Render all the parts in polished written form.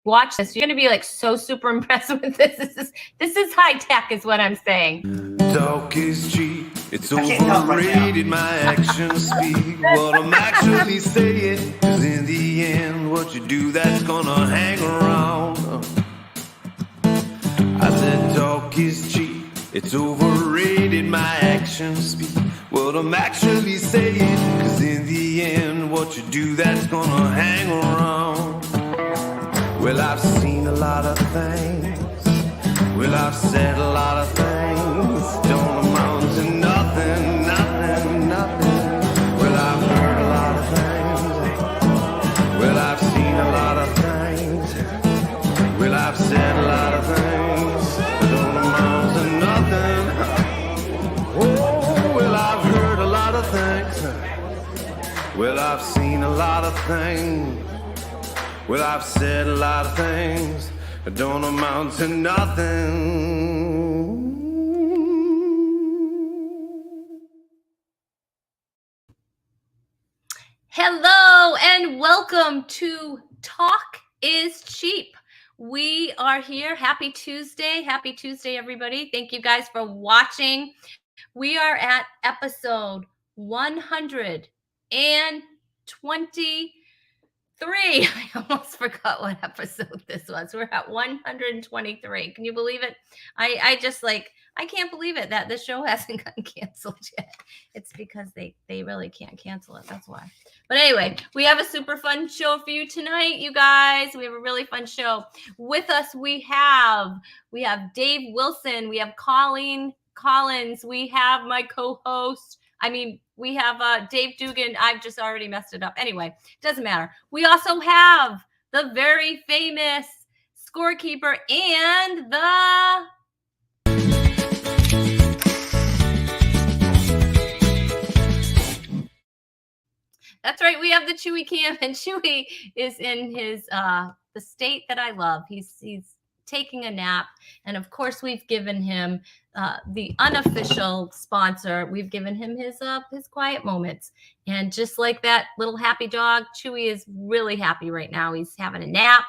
watch this, you're going to be like so super impressed with this. This is high tech is what I'm saying. Talk is cheap, it's overrated, my actions speak what I'm actually saying. Cause in the end, what you do, that's gonna hang around. I said talk is cheap, it's overrated, my actions speak what I'm actually saying. Cause in the end, what you do, that's gonna hang around. Well, I've seen a lot of things. Well, I've said a lot of things. Don't amount to nothing, nothing, nothing. Well, I've heard a lot of things. Well, I've seen a lot of things. Well, I've said a lot of things. Don't amount to nothing. Oh, well, I've heard a lot of things. Well, I've seen a lot of things. Well, I've said a lot of things that don't amount to nothing. Hello and welcome to Talk is Cheap. We are here. Happy Tuesday. Happy Tuesday, everybody. Thank you guys for watching. We are at episode 123. I almost forgot what episode this was. We're at 123. Can you believe it? I can't believe it that this show hasn't gotten canceled yet. It's because they really can't cancel it. That's why. But anyway, we have a super fun show for you tonight, you guys. We have a really fun show. With us, we have Dave Wilson. We have Colleen Collins. We have my co-host. We have Dave Dugan. I've just already messed it up. Anyway, doesn't matter. We also have the very famous scorekeeper and the... That's right. We have the Chewy Cam, and Chewy is in his the state that I love. He's taking a nap, and of course we've given him the unofficial sponsor. We've given him his quiet moments, and just like that little happy dog, Chewy is really happy right now. He's having a nap.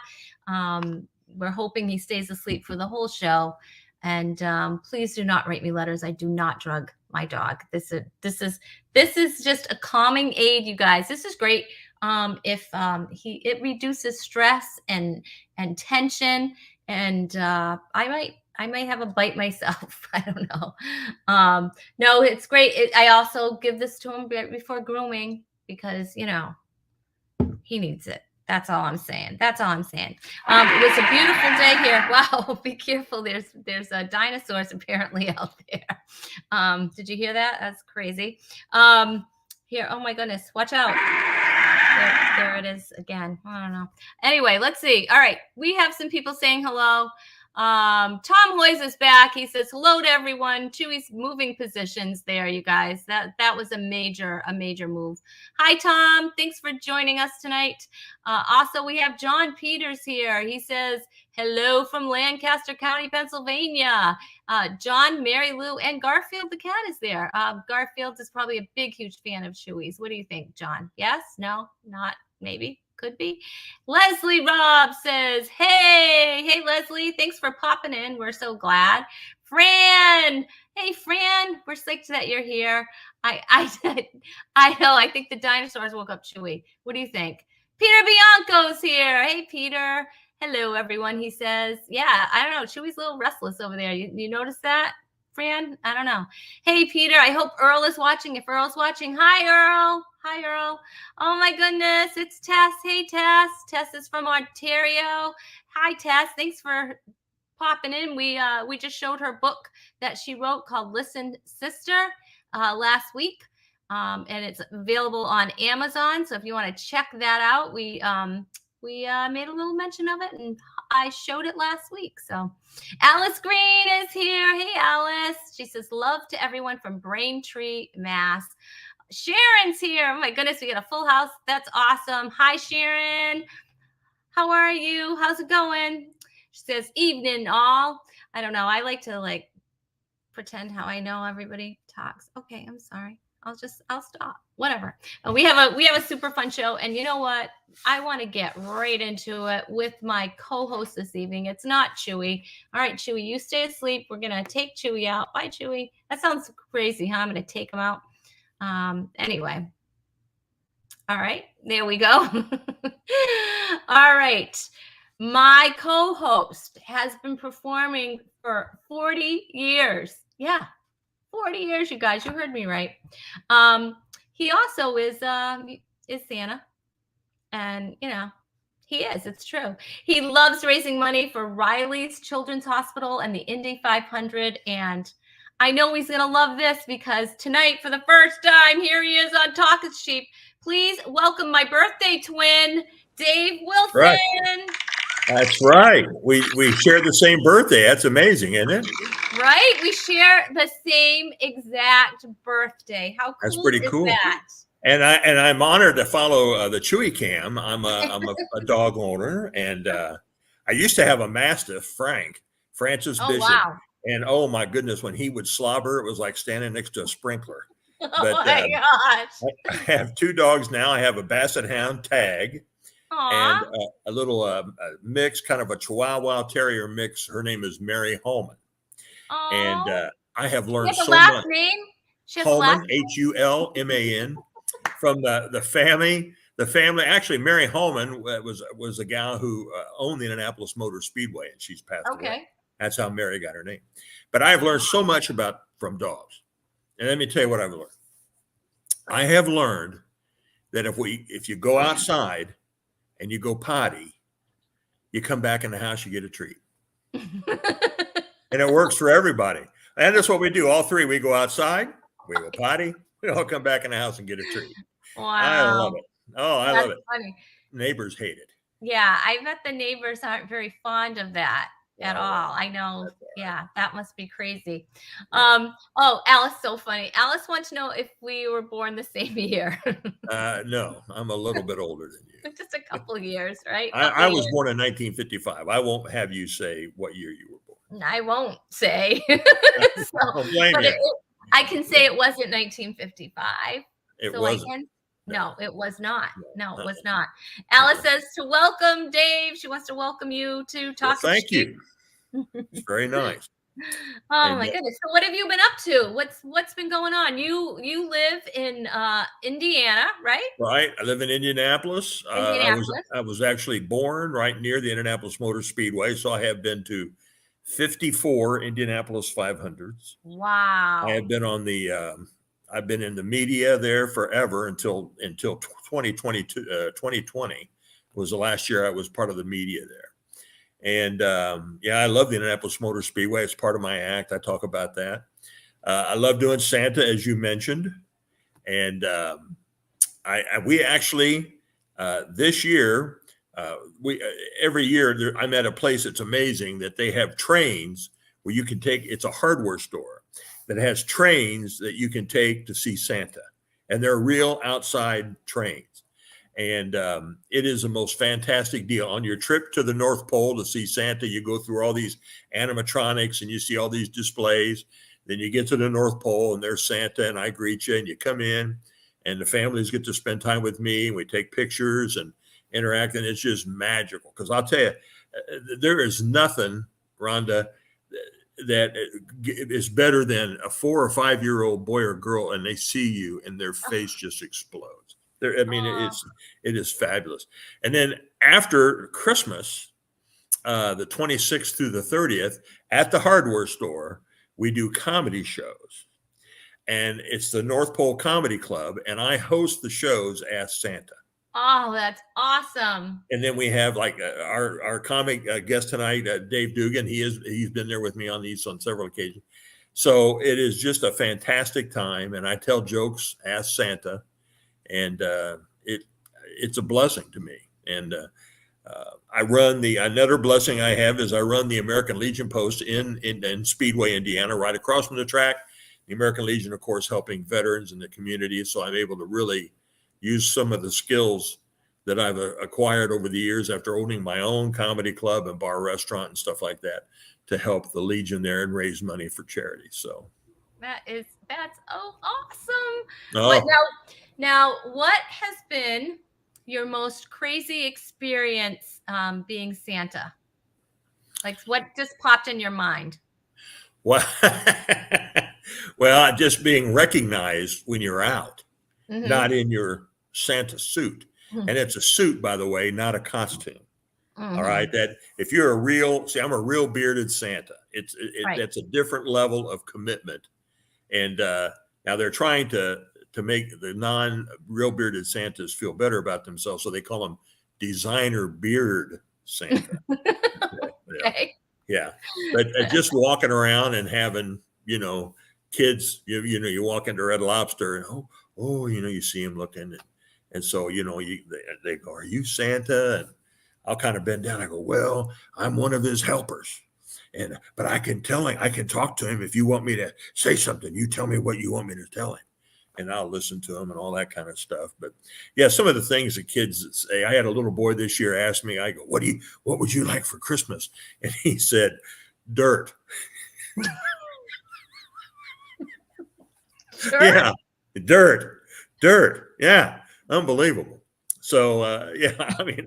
We're hoping he stays asleep for the whole show. And please do not write me letters. I do not drug my dog. This is just a calming aid, you guys. This is great. It reduces stress and tension. And I might have a bite myself. I don't know. No, it's great. I also give this to him before grooming because, he needs it. That's all I'm saying. It was a beautiful day here. Wow, be careful. There's dinosaurs apparently out there. Did you hear that? That's crazy. Here, oh my goodness, watch out. There it is again. I don't know. Anyway, let's see. All right, we have some people saying hello. Tom Hoyes is back. He says hello to everyone. Chewy's moving positions there, you guys. That was a major move. Hi, Tom. Thanks for joining us tonight. Also, we have John Peters here. He says hello from Lancaster County, Pennsylvania. John, Mary Lou, and Garfield the cat is there. Garfield is probably a big, huge fan of Chewy's. What do you think, John? Yes? No? Not? Maybe? Could be. Leslie Robb says, hey, Leslie, thanks for popping in. We're so glad. Fran, hey, Fran, we're psyched that you're here. I know. I think the dinosaurs woke up Chewy. What do you think? Peter Bianco's here. Hey, Peter. Hello, everyone, he says. Yeah, I don't know. Chewy's a little restless over there. You notice that, Fran? I don't know. Hey, Peter, I hope Earl is watching. If Earl's watching, hi, Earl. Hi, Earl. Oh, my goodness. It's Tess. Hey, Tess. Tess is from Ontario. Hi, Tess. Thanks for popping in. We just showed her book that she wrote called Listen, Sister last week. And it's available on Amazon. So if you want to check that out, we made a little mention of it, and I showed it last week. So Alice Green is here. Hey, Alice. She says, love to everyone from Braintree, Mass. Sharon's here. Oh, my goodness. We got a full house. That's awesome. Hi, Sharon. How are you? How's it going? She says, evening, all. I don't know. I like to, pretend how I know everybody talks. Okay, I'm sorry. I'll stop. Whatever. We have a super fun show, and you know what? I want to get right into it with my co-host this evening. It's not Chewy. All right, Chewy, you stay asleep. We're gonna take Chewy out. Bye, Chewy. That sounds crazy, huh? I'm gonna take him out. Anyway. All right, there we go. All right. My co-host has been performing for 40 years. Yeah, 40 years, you guys. You heard me right. He also is Santa, and he is. It's true. He loves raising money for Riley's Children's Hospital and the Indy 500, and I know he's gonna love this because tonight, for the first time, here he is on Talk is Cheap. Please welcome my birthday twin, Dave Wilson. Right. That's right. We share the same birthday. That's amazing, isn't it? Right? We share the same exact birthday. How cool That's pretty is cool. that? And I'm honored to follow the Chewy Cam. I'm a dog owner, and I used to have a Mastiff, Francis Bishop. Wow. And oh my goodness, when he would slobber, it was like standing next to a sprinkler. Oh But my gosh. I have two dogs now. I have a Basset Hound Tag. Aww. And a little mix, kind of a Chihuahua Terrier mix. Her name is Mary Holman. Aww. And I have learned so last much. Name? Holman, Hulman, from the family. The family, actually, Mary Holman was a gal who owned the Indianapolis Motor Speedway, and she's passed away. That's how Mary got her name. But I've learned so much from dogs. And let me tell you what I've learned. I have learned that if you go outside and you go potty, you come back in the house, you get a treat. And it works for everybody. And that's what we do. All three, we go outside, we go potty, we all come back in the house and get a treat. Wow. I love it. Oh, I love it. Funny. Neighbors hate it. Yeah, I bet the neighbors aren't very fond of that at all. I know. Yeah, that must be crazy. Oh, Alice, so funny. Alice wants to know if we were born the same year. No, I'm a little bit older than you. Just a couple years, right? I was born in 1955. I won't have you say what year you were born. I won't say. I can say it wasn't 1955. It wasn't. No, it was not. No, it was not. Alice says to welcome Dave. She wants to welcome you to Talk. Well, thank you. It's very nice. Oh my goodness. So what have you been up to? What's been going on? You live in Indiana, right? Right. I live in Indianapolis. I was actually born right near the Indianapolis Motor Speedway, so I have been to 54 Indianapolis 500s. Wow. I have been on the I've been in the media there forever until 2022. 2020 was the last year I was part of the media there. And I love the Indianapolis Motor Speedway. It's part of my act. I talk about that. I love doing Santa, as you mentioned. And we actually, this year, every year I'm at a place that's amazing that they have trains where you can it's a hardware store that has trains that you can take to see Santa. And they're real outside trains. And it is the most fantastic deal. On your trip to the North Pole to see Santa, you go through all these animatronics and you see all these displays. Then you get to the North Pole and there's Santa and I greet you and you come in and the families get to spend time with me and we take pictures and interact. And it's just magical. Because I'll tell you, there is nothing, Rhonda, that is better than a 4 or 5 year old boy or girl and they see you and their face just explodes. It is fabulous. And then after Christmas, the 26th through the 30th, at the hardware store, we do comedy shows. And it's the North Pole Comedy Club, and I host the shows Ask Santa. Oh, that's awesome. And then we have like our comic guest tonight, Dave Dugan. He's been there with me on several occasions. So it is just a fantastic time. And I tell jokes, Ask Santa. And it's a blessing to me. And I run another blessing I have is I run the American Legion Post in Speedway, Indiana, right across from the track. The American Legion, of course, helping veterans in the community. So I'm able to really use some of the skills that I've acquired over the years after owning my own comedy club and bar restaurant and stuff like that to help the Legion there and raise money for charity. So That's awesome. What Oh, now what has been your most crazy experience being Santa? Like what just popped in your mind? well, well, just being recognized when you're out, Mm-hmm. not in your Santa suit. And it's a suit, by the way, not a costume. All right. Mm-hmm. That if you're a real, see, I'm a real bearded Santa. Right. That's a different level of commitment. And now they're trying to make the non real bearded Santas feel better about themselves. So they call them designer beard Santa. Yeah. Okay. Yeah. But just walking around and having, kids, you walk into Red Lobster and, you see them looking. And so, they go, "Are you Santa?" And I'll kind of bend down. I go, "Well, I'm one of his helpers. But I can I can talk to him. If you want me to say something, you tell me what you want me to tell him. And I'll listen to him and all that kind of stuff." But yeah, some of the things the kids say. I had a little boy this year ask me, I go, what would you like for Christmas? And he said, dirt. Sure. Yeah, dirt. Yeah, unbelievable. So yeah, I mean,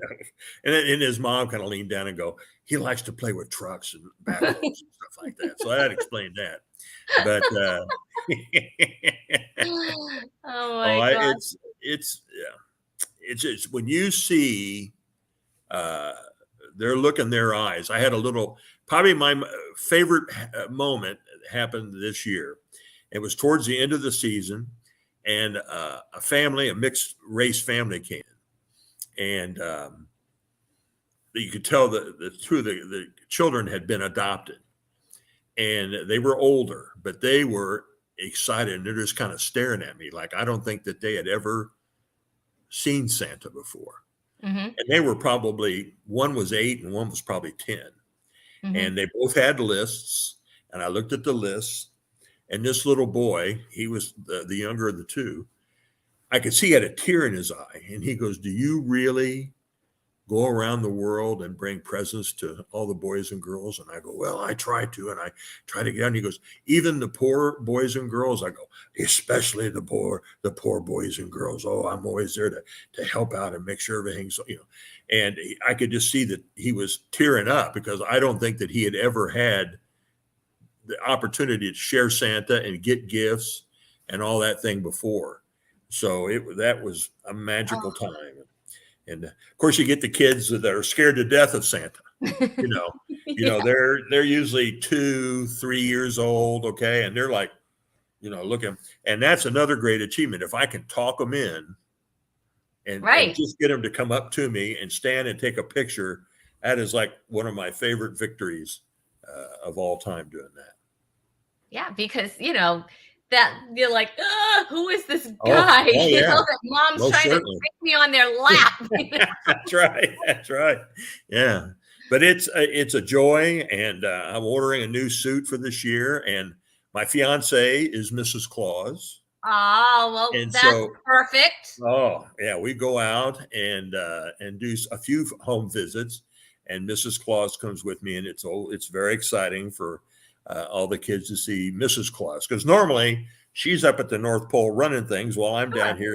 and his mom kind of leaned down and go, he likes to play with trucks and backhoes and stuff like that. So I had explained that. But Oh oh, my God. yeah, it's when you see uh, their look in their eyes. I had a little, probably my favorite moment happened this year. It was towards the end of the season, and a mixed race family came in, and you could tell that the children had been adopted, and they were older, but they were excited, and they're just kind of staring at me like I don't think that they had ever seen Santa before. Mm-hmm. And they were probably, one was 8 and one was probably 10. Mm-hmm. And they both had lists. And I looked at the lists, and this little boy, he was the younger of the two. I could see he had a tear in his eye. And he goes, "Do you really go around the world and bring presents to all the boys and girls?" And I go, "Well, I try to." And I try to get on. He goes, "Even the poor boys and girls?" I go, "Especially the poor boys and girls. Oh, I'm always there to help out and make sure everything's, you know." And I could just see that he was tearing up because I don't think that he had ever had the opportunity to share Santa and get gifts and all that thing before. So that was a magical Oh. time. And of course, you get the kids that are scared to death of Santa. You know, Yeah. they're usually 2, 3 years old. Okay, and they're like, looking, and that's another great achievement. If I can talk them in and Right. just get them to come up to me and stand and take a picture, that is like one of my favorite victories of all time doing that. Yeah, because that you're like, who is this Oh, guy? oh yeah, That mom's most trying to certainly. take me on their lap. That's right. That's right. Yeah. But it's a joy, and I'm ordering a new suit for this year, and my fiance is Mrs. Claus, Oh, well, and that's so perfect. oh yeah, we go out and do a few home visits, and Mrs. Claus comes with me, and it's very exciting for all the kids to see Mrs. Claus because normally she's up at the North Pole running things while I'm Sure, down here,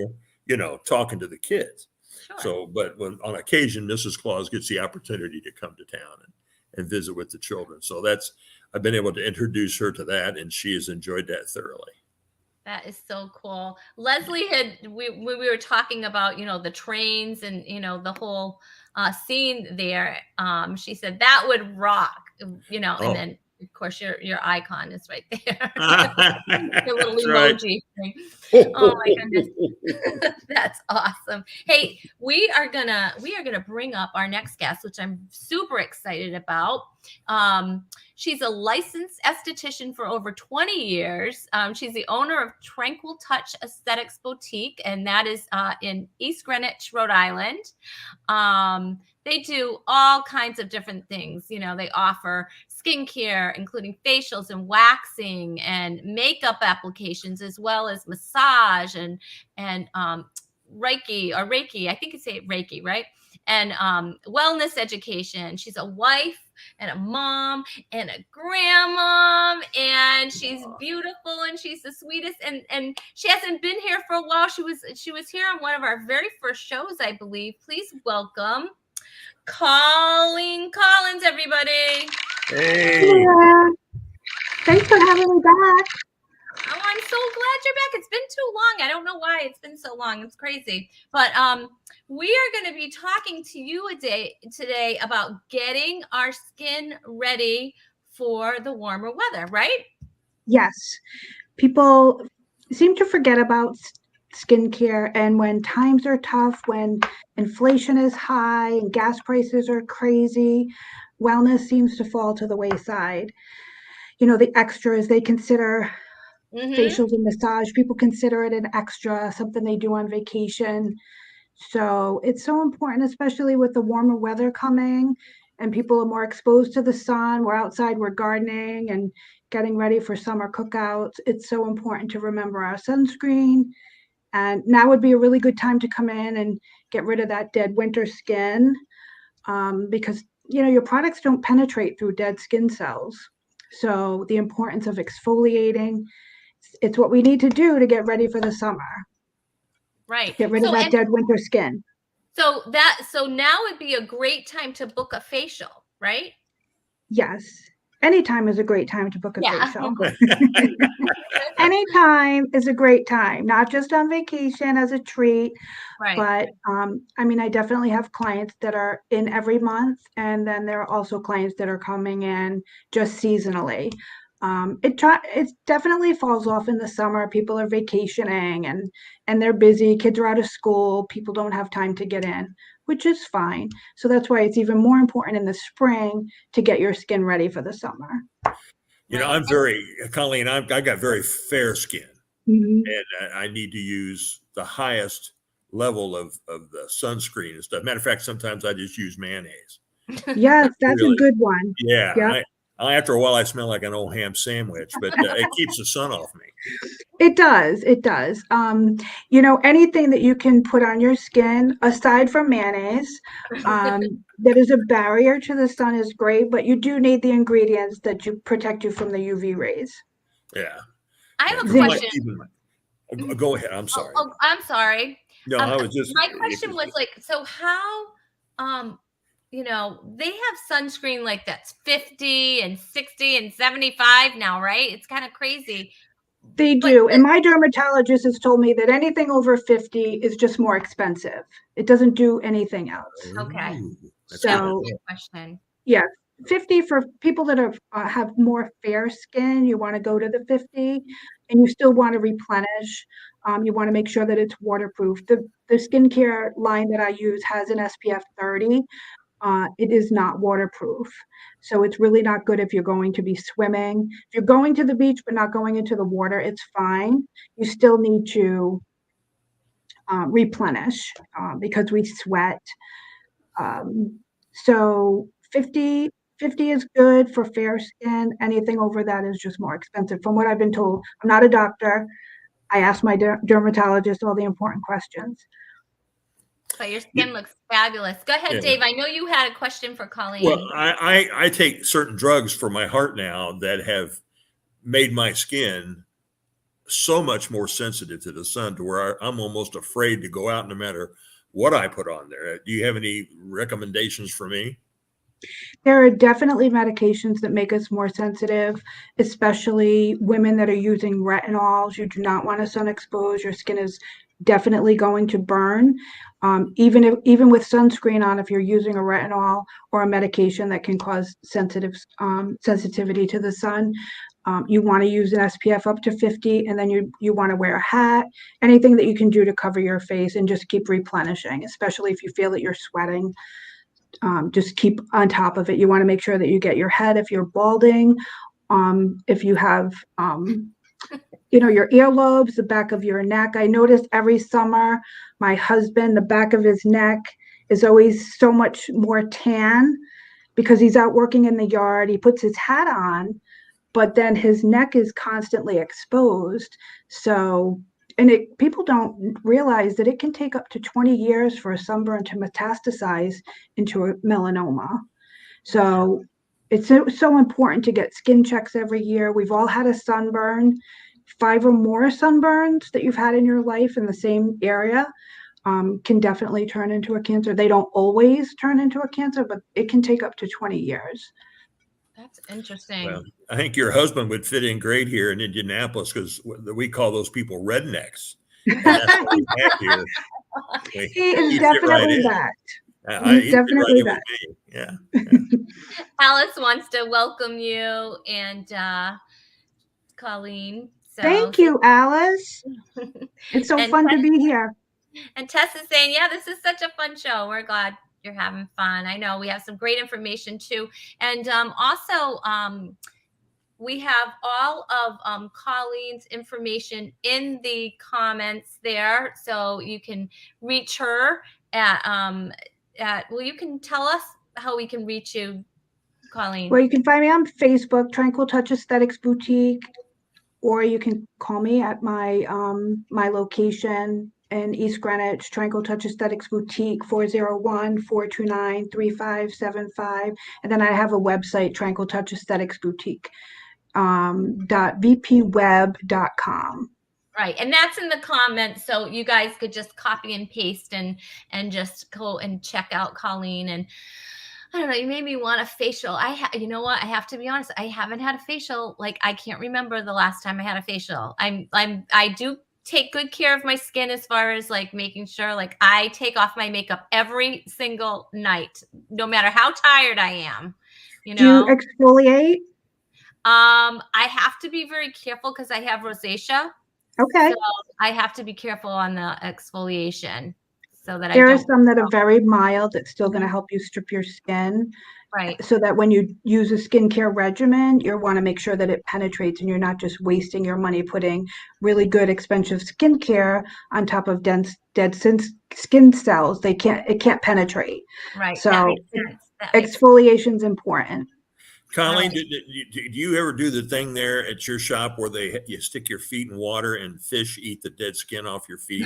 talking to the kids. sure. So, but when on occasion Mrs. Claus gets the opportunity to come to town and visit with the children, so I've been able to introduce her to that, and she has enjoyed that thoroughly. That is so cool. Leslie had when we were talking about, the trains and, the whole scene there. She said that would rock, and Oh, then of course your icon is right there. Your little that's right. emoji thing. Oh my goodness. That's awesome. Hey, we are gonna bring up our next guest, which I'm super excited about. She's a licensed esthetician for over 20 years. She's the owner of Tranquil Touch Aesthetics Boutique, and that is in East Greenwich, Rhode Island. They do all kinds of different things. They offer skincare, including facials and waxing and makeup applications, as well as massage and Reiki. I think you say Reiki, right? and wellness education. She's a wife and a mom and a grandma, and she's beautiful and she's the sweetest. And she hasn't been here for a while. She was here on one of our very first shows, I believe. Please welcome Colleen Collins, everybody. Hey. Yeah. Thanks for having me back. Oh, I'm so glad you're back. It's been too long. I don't know why it's been so long. It's crazy. But we are going to be talking to you today about getting our skin ready for the warmer weather, right? Yes, people seem to forget about skincare, and when times are tough, when inflation is high and gas prices are crazy, wellness seems to fall to the wayside. You know, the extras they consider facials and massage, people consider it an extra, something they do on vacation. So it's so important, especially with the warmer weather coming and people are more exposed to the sun. We're outside, we're gardening and getting ready for summer cookouts. It's so important to remember our sunscreen. And now would be a really good time to come in and get rid of that dead winter skin, because you know your products don't penetrate through dead skin cells. So the importance of exfoliating, it's what we need to do to get ready for the summer. Right. Get rid of that dead winter skin. So now would be a great time to book a facial, right? Yes. Anytime is a great time to book a Yeah. facial. Anytime is a great time, not just on vacation as a treat, Right. but I mean, I definitely have clients that are in every month, and then there are also clients that are coming in just seasonally. It definitely falls off in the summer. People are vacationing and they're busy. Kids are out of school. People don't have time to get in, which is fine. So that's why it's even more important in the spring to get your skin ready for the summer. You know, I'm Colleen, I got very fair skin, Mhm. and I need to use the highest level of the sunscreen and stuff. Matter of fact, sometimes I just use mayonnaise. Yes, that's Really? a good one. Yeah. Yeah. After a while, I smell like an old ham sandwich, but it keeps the sun off me. It does. It does. You know, anything that you can put on your skin aside from mayonnaise, that is a barrier to the sun is great, but you do need the ingredients that you protect you from the UV rays. Yeah. I have a Zinc. question. Go ahead. I'm sorry. Oh, I'm sorry. No, I was just. My question was like, so how, you know, they have sunscreen like that's 50 and 60 and 75 now, right? It's kind of crazy. They But do. And my dermatologist has told me that anything over 50 is just more expensive. It doesn't do anything else. Okay. Ooh, that's that So, was my question. yeah, 50 for people that are have more fair skin, you want to go to the 50, and you still want to replenish. You want to make sure that it's waterproof. The skincare line that I use has an SPF 30. It is not waterproof. So it's really not good if you're going to be swimming. If you're going to the beach but not going into the water, it's fine. You still need to replenish because we sweat. So 50 is good for fair skin. Anything over that is just more expensive. From what I've been told, I'm not a doctor. I asked my dermatologist all the important questions. But your skin looks fabulous. Go ahead, Yeah. Dave. I know you had a question for Colleen. Well, I take certain drugs for my heart now that have made my skin so much more sensitive to the sun to where I'm almost afraid to go out no matter what I put on there. Do you have any recommendations for me? There are definitely medications that make us more sensitive, especially women that are using retinols. You do not want to sun expose. Your skin is definitely going to burn. Even with sunscreen on, if you're using a retinol or a medication that can cause sensitivity to the sun, you want to use an SPF up to 50, and then you want to wear a hat, anything that you can do to cover your face and just keep replenishing, especially if you feel that you're sweating. Just keep on top of it. You want to make sure that you get your head if you're balding, if you have, you know, your earlobes, the back of your neck. I notice every summer, my husband, the back of his neck is always so much more tan because he's out working in the yard. He puts his hat on, but then his neck is constantly exposed. So and people don't realize that it can take up to 20 years for a sunburn to metastasize into a melanoma. So it's so important to get skin checks every year. We've all had a sunburn. 5 or more sunburns that you've had in your life in the same area can definitely turn into a cancer. They don't always turn into a cancer, but it can take up to 20 years. That's interesting. Well, I think your husband would fit in great here in Indianapolis because we call those people rednecks. And that's what we have here. He is He'd fit definitely right that. in. He's He'd fit right definitely in that. with me. Yeah. Alice wants to welcome you and Colleen. So Thank you, Alice. It's so And fun to be here. And Tess is saying, yeah, this is such a fun show. We're glad you're having fun. I know we have some great information too. And also, we have all of Colleen's information in the comments there. So you can reach her well, you can tell us how we can reach you, Colleen. Well, you can find me on Facebook, Tranquil Touch Aesthetics Boutique, or you can call me at my my location in East Greenwich, Tranquil Touch Aesthetics Boutique, 401-429-3575. And then I have a website, Tranquil Touch Aesthetics Boutique, .vpweb.com. Right. And that's in the comments. So you guys could just copy and paste and just go and check out Colleen. And I don't know, you made me want a facial. You know what? I have to be honest. I haven't had a facial. Like, I can't remember the last time I had a facial. I do take good care of my skin as far as like making sure, like, I take off my makeup every single night, no matter how tired I am, you know. Do you exfoliate? I have to be very careful because I have rosacea. Okay. So I have to be careful on the exfoliation so that there are some that are very mild that's still going to help you strip your skin. Right. So that when you use a skincare regimen, you want to make sure that it penetrates and you're not just wasting your money putting really good expensive skincare on top of dead skin cells. It can't penetrate. Right. So exfoliation is important. Colleen, do you ever do the thing there at your shop where you stick your feet in water and fish eat the dead skin off your feet?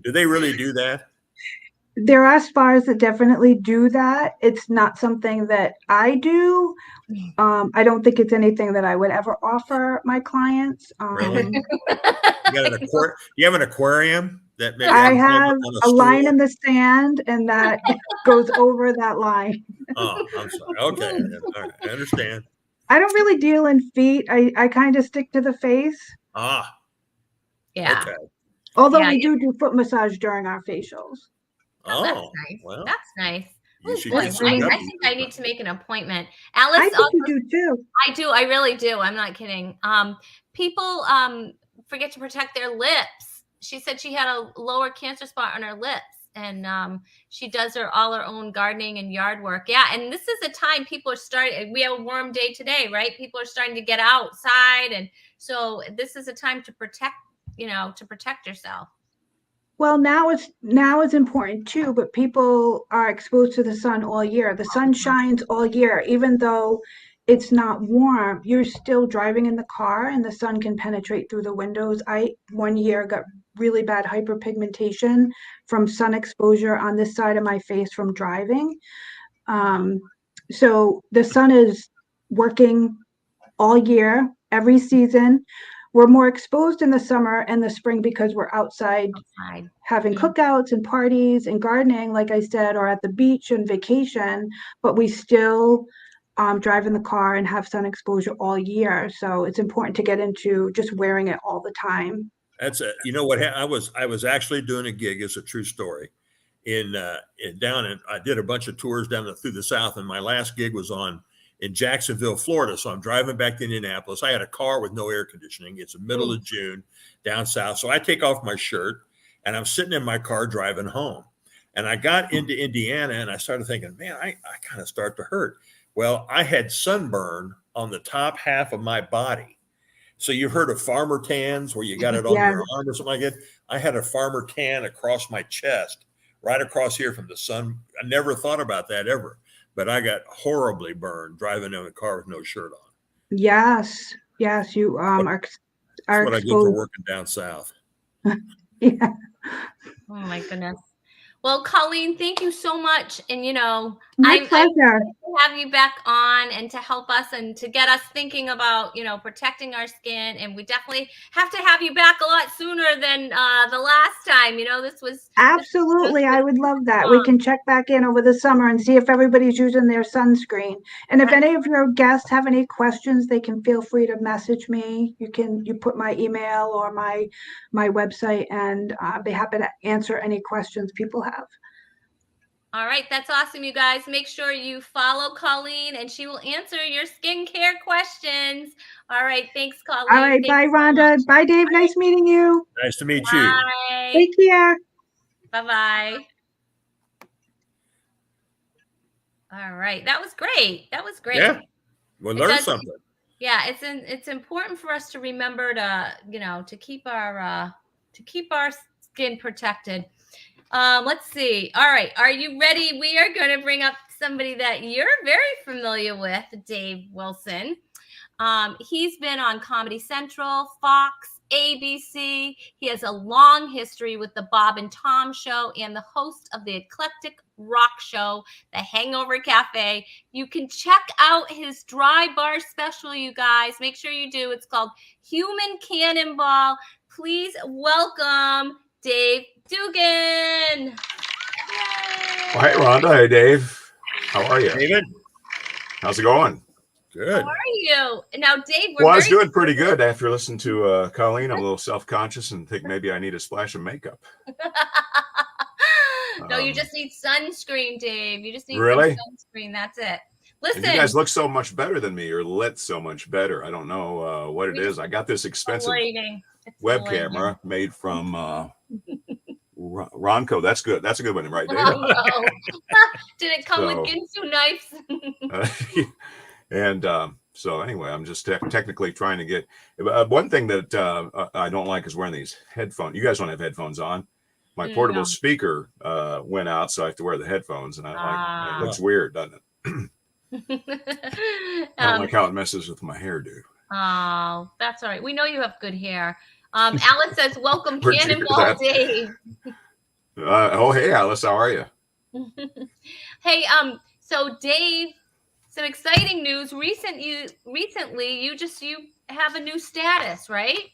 Do they really do that? There are spas that definitely do that. It's not something that I do. I don't think it's anything that I would ever offer my clients. Really? You have an aquarium that maybe I have a line in the sand, and that goes over that line. Oh, I'm sorry. Okay, all right. I understand. I don't really deal in feet. I kind of stick to the face. Yeah. Okay. Although we do foot massage during our facials. Oh, that's nice. Well, that's nice. I think I need to make an appointment. Alice, I think you do too. I do. I really do. I'm not kidding. People forget to protect their lips. She said she had a lower cancer spot on her lips, and she does all her own gardening and yard work. Yeah, and this is a time people are starting. We have a warm day today, right? People are starting to get outside, and so this is a time to protect yourself. Well, now it's important too, but people are exposed to the sun all year. The sun shines all year, even though it's not warm. You're still driving in the car and the sun can penetrate through the windows. I one year got really bad hyperpigmentation from sun exposure on this side of my face from driving. So the sun is working all year, every season. We're more exposed in the summer and the spring because we're outside having cookouts and parties and gardening, like I said, or at the beach and vacation, but we still drive in the car and have sun exposure all year. So it's important to get into just wearing it all the time. You know what? I was actually doing a gig. It's a true story. I did a bunch of tours down through the South, and my last gig was in Jacksonville, Florida. So I'm driving back to Indianapolis. I had a car with no air conditioning. It's the middle of June down south. So I take off my shirt and I'm sitting in my car driving home. And I got into Indiana and I started thinking, man, I kind of start to hurt. Well, I had sunburn on the top half of my body. So you've heard of farmer tans where you got it on your arm or something like that. I had a farmer tan across my chest, right across here from the sun. I never thought about that ever. But I got horribly burned driving in a car with no shirt on. Yes, you are That's what I get for working down south. Yeah. Oh my goodness. Well, Colleen, thank you so much. And My I'm pleasure. to have you back on and to help us and to get us thinking about protecting our skin. And we definitely have to have you back a lot sooner than the last time. Absolutely. I would love that. We can check back in over the summer and see if everybody's using their sunscreen. And if any of your guests have any questions, they can feel free to message me. You put my email or my website, and I'll be happy to answer any questions people have. All right, that's awesome, you guys. Make sure you follow Colleen, and she will answer your skincare questions. All right, thanks, Colleen. All right, bye, Rhonda. Bye, Dave. Nice meeting you. Nice to meet you. Bye. Take care. Bye-bye. All right, that was great. That was great. Yeah, we'll learn something. Yeah, it's important for us to remember to keep our skin protected. Let's see. All right, are you ready? We are going to bring up somebody that you're very familiar with, Dave Wilson. He's been on Comedy Central, Fox, ABC. He has a long history with the Bob and Tom Show and the host of the eclectic rock show, The Hangover Cafe. You can check out his dry bar special, you guys. Make sure you do. It's called Human Cannonball. Please welcome Dave Dugan. Yay. Well, hey, Rhonda. Hey, Dave. How are you? David? How's it going? Good. How are you? Now, Dave, Well, I was doing pretty good after listening to Colleen. I'm a little self-conscious and think maybe I need a splash of makeup. No, you just need sunscreen, Dave. You just need really? some sunscreen. That's it. Listen. And you guys look so much better than me, or lit so much better. I don't know what it is. I got this expensive web camera made from Ronco. That's good. That's a good one, right, Dave? Oh, did it come with Ginsu knives? And so anyway, I'm just technically trying to get one thing that I don't like is wearing these headphones. You guys don't have headphones on. My portable speaker went out, so I have to wear the headphones, and it looks weird, doesn't it? I don't like how it messes with my hairdo. Oh, that's all right. We know you have good hair. Alice says, "Welcome, Cannonball Dave." Hey, Alice, how are you? Hey, so Dave, some exciting news. Recently, you have a new status, right?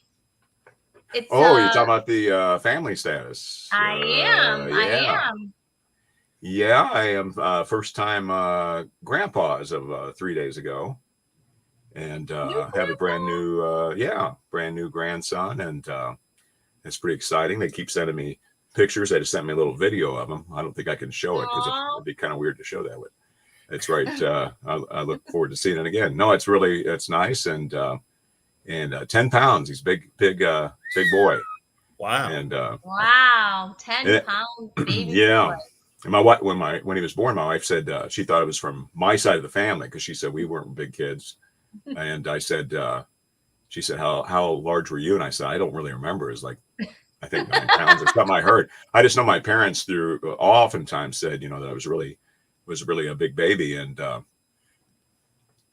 It's, you're talking about the family status. I am. Yeah, I am first-time grandpa as of 3 days ago, and have a brand new grandson, and it's pretty exciting. They keep sending me pictures. They just sent me a little video of them. I don't think I can show it because it'd be kind of weird to show that with. It's right. I look forward to seeing it again. No, it's nice, and 10 pounds. He's big boy. Wow. And 10 pound baby. Yeah. Boy. And my wife, when he was born, my wife said she thought it was from my side of the family because she said we weren't big kids. And I said, she said, how large were you? And I said, I don't really remember. It was like, I think 9 pounds or something I heard. I just know my parents oftentimes said, that I was really a big baby. And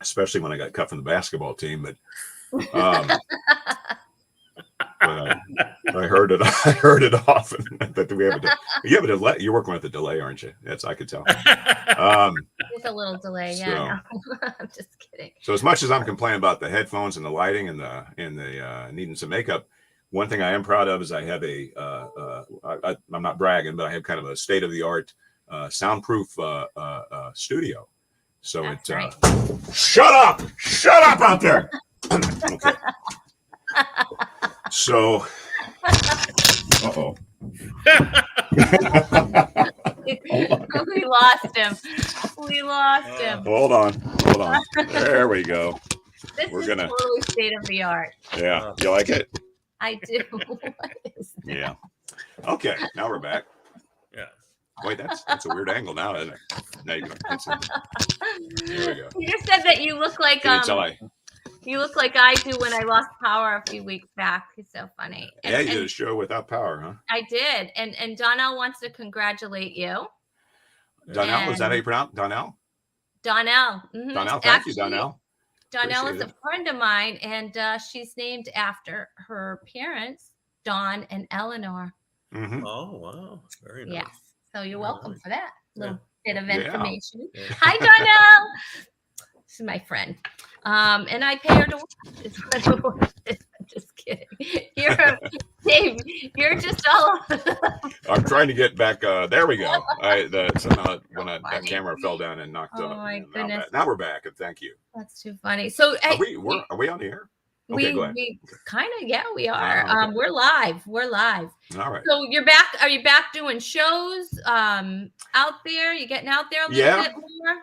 especially when I got cut from the basketball team, but I heard it often that we have a delay. You're working with a delay, aren't you? Yes, I could tell. There's a little delay. Yeah, no. I'm just kidding. So as much as I'm complaining about the headphones and the lighting and the needing some makeup, one thing I am proud of is I have I'm not bragging, but I have kind of a state of the art soundproof studio. So That's it. Right. Shut up out there. Okay. So, uh-oh. We lost him. Hold on. There we go. We're gonna totally state of the art. Yeah, you like it? I do. What is that? Yeah. Okay, now we're back. Yeah. Wait, that's a weird angle now, isn't it? Now you go. Here we go. You just said that you look like you look like I do when I lost power a few weeks back. It's so funny. You did a show without power, huh? I did. And Donnell wants to congratulate you. Donnell, is that how you pronounce Donnell? Donnell. Mm-hmm. Donnell, thank you, Donnell. Donnell is a friend of mine, and she's named after her parents, Dawn and Eleanor. Mhm. Oh, wow. Very nice. Yes. So you're Very welcome nice. for that little bit of Yeah. information. Yeah. Hi, Donnell. This is my friend. And I pay her to watch. Just kidding. Dave, you're just all I'm trying to get back. There we go. Somehow when that funny. camera fell down and knocked Oh up. my And goodness. now we're back, and thank you. That's too funny. So Are we on the air? Okay, go ahead. we kind of, yeah, we are. Okay. We're live. We're live. All right. So you're back. Are you back doing shows out there? You getting out there a little bit more?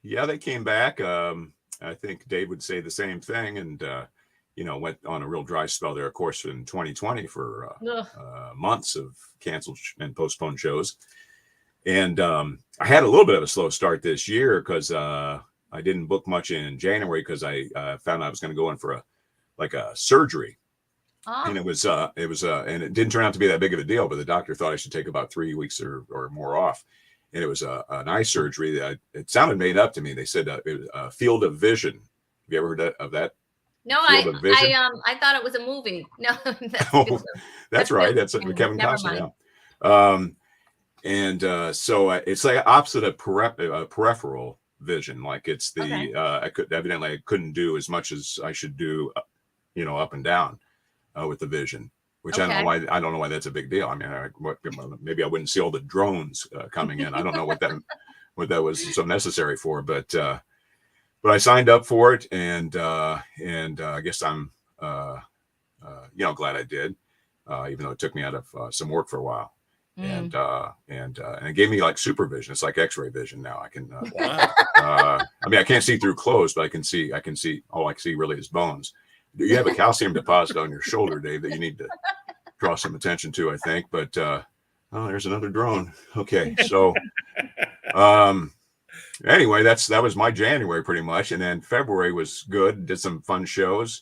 Yeah, they came back. I think Dave would say the same thing, and went on a real dry spell there, of course, in 2020 for months of canceled and postponed shows. And I had a little bit of a slow start this year because I didn't book much in January because I found I was going to go in for a surgery. And it was and it didn't turn out to be that big of a deal, but the doctor thought I should take about 3 weeks or more off. And it was an eye surgery that it sounded made up to me. They said it was a field of vision. Have you ever heard of that? No, Field of Vision? I thought it was a movie. No, that's right. That's Kevin Costner. Yeah. So it's like opposite of peripheral vision. Like it's the I couldn't do as much as I should do, up and down with the vision. Which I don't know why that's a big deal. I mean, maybe I wouldn't see all the drones coming in. I don't know what that was so necessary for, but I signed up for it, and I guess I'm glad I did, even though it took me out of some work for a while, and it gave me like supervision. It's like X-ray vision now. I can. Wow. I mean, I can't see through clothes, but I can see. All I can see really is bones. You have a calcium deposit on your shoulder, Dave, that you need to draw some attention to, I think. But there's another drone. Okay, so anyway, that was my January pretty much, and then February was good. Did some fun shows,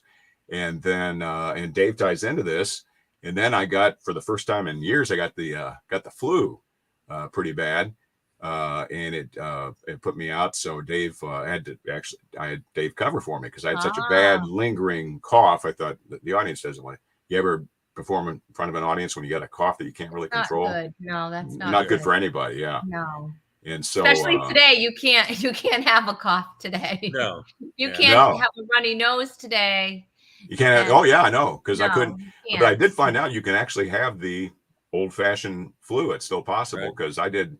and then and Dave ties into this, and then I got, for the first time in years, I got the flu pretty bad. And it put me out. So Dave I had Dave cover for me because I had such a bad lingering cough. I thought the audience doesn't want it. You ever perform in front of an audience when you got a cough that you can't really control? Good. No, that's not good for anybody. Yeah. No. And so, especially today, you can't have a cough today. No. You can't have a runny nose today. You can't. Oh yeah, I know, because I couldn't. But I did find out you can actually have the old-fashioned flu. It's still possible because I did.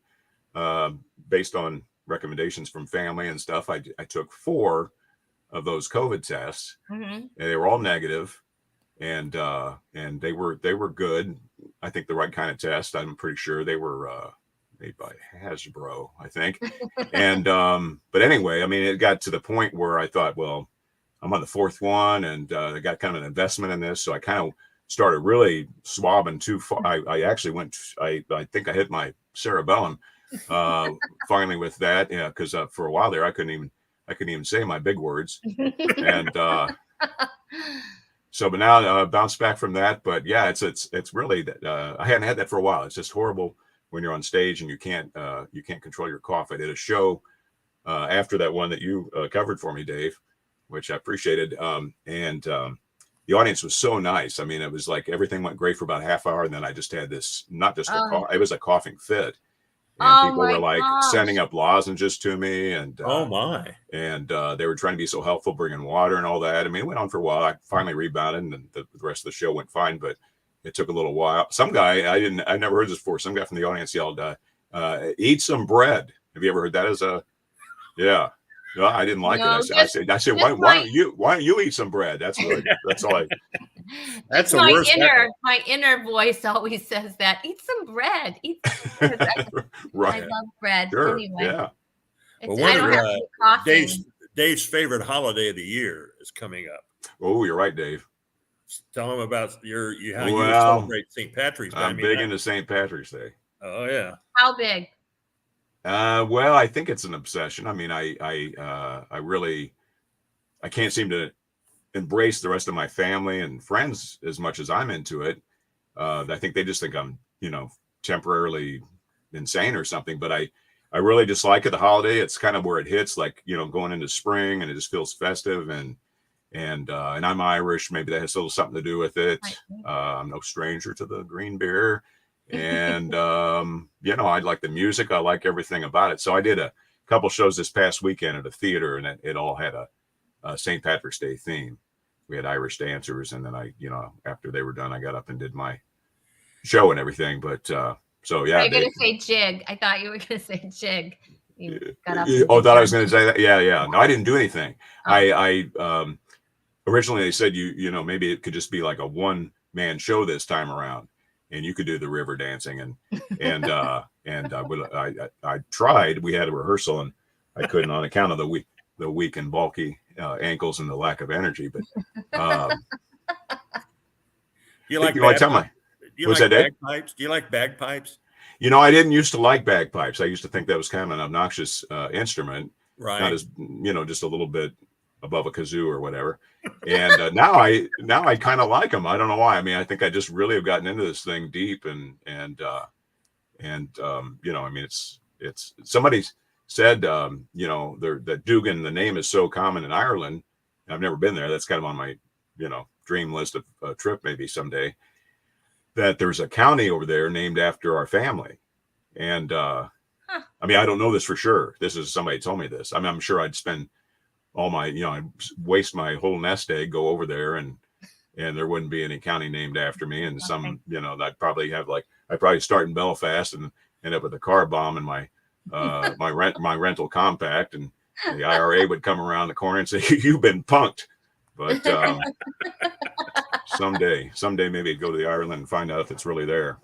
Based on recommendations from family and stuff, I took 4 of those COVID tests, and they were all negative, and they were good. I think the right kind of test. I'm pretty sure they were made by Hasbro, I think. And but anyway, I mean, it got to the point where I thought, well, I'm on the 4th one, and I got kind of an investment in this, so I kind of started really swabbing too far. I actually went. I think I hit my cerebellum. Finally with that, because for a while there I couldn't even say my big words, and so but now bounced back from that. But yeah, it's really I hadn't had that for a while. It's just horrible when you're on stage and you can't control your cough. I did a show after that one that you covered for me, Dave, which I appreciated, and the audience was so nice. I mean, it was like everything went great for about a half hour, and then I just had this, not just a cough, it was a coughing fit. And people were like sending up lozenges to me, and and they were trying to be so helpful, bringing water and all that. I mean, it went on for a while. I finally rebounded, and the rest of the show went fine, but it took a little while. Some guy I never heard this before. Some guy from the audience yelled, "Eat some bread." Have you ever heard that as a? Yeah. No, I didn't like it. I said, why don't you eat some bread? That's all I. That's the my worst. My inner voice always says that. Eat some bread. Eat some bread. Right. I love bread. Sure. Anyway. Yeah. Well, one of Dave's favorite holiday of the year is coming up. Oh, you're right, Dave. Tell him about how you celebrate St. Patrick's Day. I'm big into St. Patrick's Day. Oh yeah. How big? Well, I think it's an obsession. I mean, I really can't seem to embrace the rest of my family and friends as much as I'm into it. I think they just think I'm, temporarily insane or something, but I really just like it. The holiday, it's kind of where it hits, like, going into spring, and it just feels festive. And and I'm Irish. Maybe that has a little something to do with it. Right. I'm no stranger to the green beer, and you know, I like the music. I like everything about it. So I did a couple shows this past weekend at a theater, and it all had a St. Patrick's Day theme. We had Irish dancers, and then I, you know, after they were done, I got up and did my show and everything. But so yeah, You're gonna say jig. I thought you were gonna say jig. You got up. oh, thought I was going to say that. Yeah, yeah. No, I didn't do anything. Oh. I originally they said you know, maybe it could just be like a one man show this time around, and you could do the river dancing and I tried. We had a rehearsal and I couldn't on account of the weak and bulky ankles and the lack of energy. But You like you know, I tell my do you what's like that, Dave? bagpipes? Do you like bagpipes? You know, I didn't used to like bagpipes. I used to think that was kind of an obnoxious instrument, not Right. as, you know, just a little bit above a kazoo or whatever. And now I kind of like them. I don't know why. I mean, I think I just really have gotten into this thing deep, and you know, I mean, it's somebody said, you know, that Dugan, the name is so common in Ireland. I've never been there. That's kind of on my, you know, dream list of a trip maybe someday. That there's a county over there named after our family. And I mean, I don't know this for sure. This is somebody told me this. I mean, I'm sure I'd spend all my, you know, I'd waste my whole nest egg, go over there, and there wouldn't be any county named after me. And some, you know, I'd probably have like, I'd probably start in Belfast and end up with a car bomb in my my rental compact, and the IRA would come around the corner and say, "You've been punked." But someday maybe I'd go to the Ireland and find out if it's really there.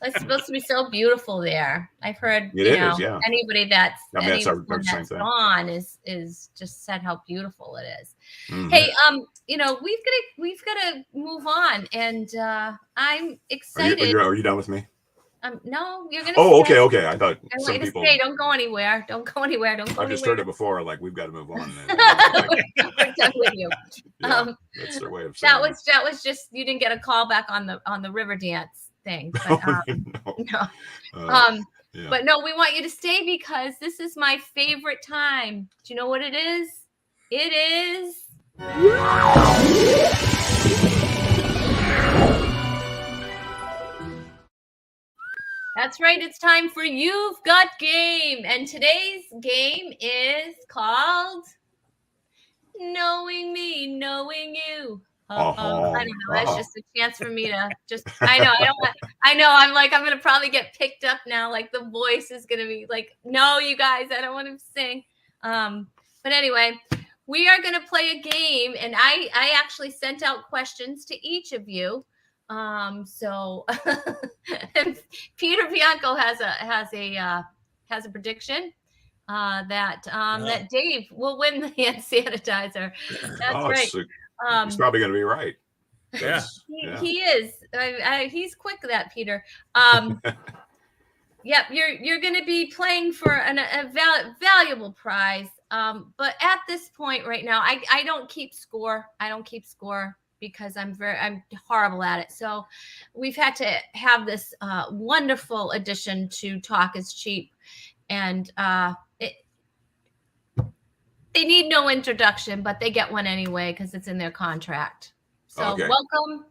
It's supposed to be so beautiful there. I've heard, It you is, know, yeah. anybody that's I mean, that's our anyone same that's thing. gone is just said how beautiful it is. Mhm. Hey, you know, we've gotta move on, and I'm excited. Are you done with me? No, you're gonna. Oh, stay. okay. I thought I some want you to people. stay. Don't go anywhere. Don't go anywhere. Don't go I've just anywhere. heard it before. Like, we've got to move on. We're done with you. Yeah, that's their way of saying That was just, you didn't get a call back on the river dance thing. But, no. Yeah. But no, we want you to stay because this is my favorite time. Do you know what it is? It is. That's right. It's time for You've Got Game. And today's game is called Knowing Me, Knowing You. I don't know. That's just a chance for me to just, I know, I'm like, I'm going to probably get picked up now. Like the voice is going to be like, no, you guys, I don't want to sing. But anyway, we are going to play a game, and I actually sent out questions to each of you. So and Peter Bianco has a prediction that Dave will win the hand sanitizer. That's right. He's probably going to be right. Yeah. He is. He's quick, that Peter. Yep, you're going to be playing for a valuable prize. But at this point right now, I don't keep score. Because I'm horrible at it. So we've had to have this wonderful addition to Talk is Cheap. And they need no introduction, but they get one anyway because it's in their contract. So Okay. Welcome.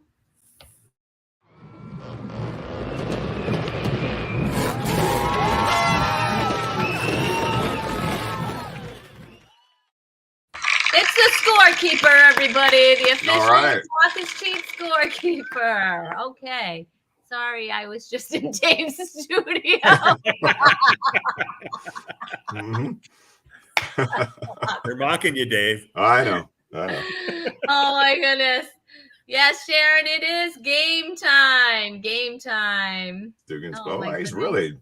It's the scorekeeper, everybody. The official Talk is Cheap scorekeeper. Okay. Sorry, I was just in Dave's studio. They're mocking you, Dave. I know. Oh my goodness. Yes, Sharon, it is game time. Game time. Dugan's, he's really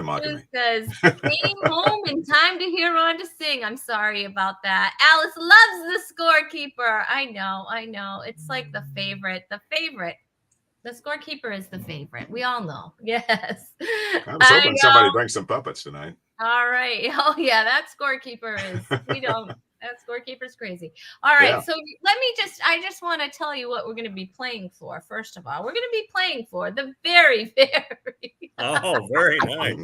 mocking me. Says, came home in time to hear Rhonda sing. I'm sorry about that. Alice loves the scorekeeper. I know. It's like the favorite. The scorekeeper is the favorite. We all know. Yes. I was hoping somebody brings some puppets tonight. All right. Oh yeah, that scorekeeper is. That scorekeeper's crazy. All right. Yeah. So I just want to tell you what we're going to be playing for. First of all, we're going to be playing for the very, very. Oh, very nice.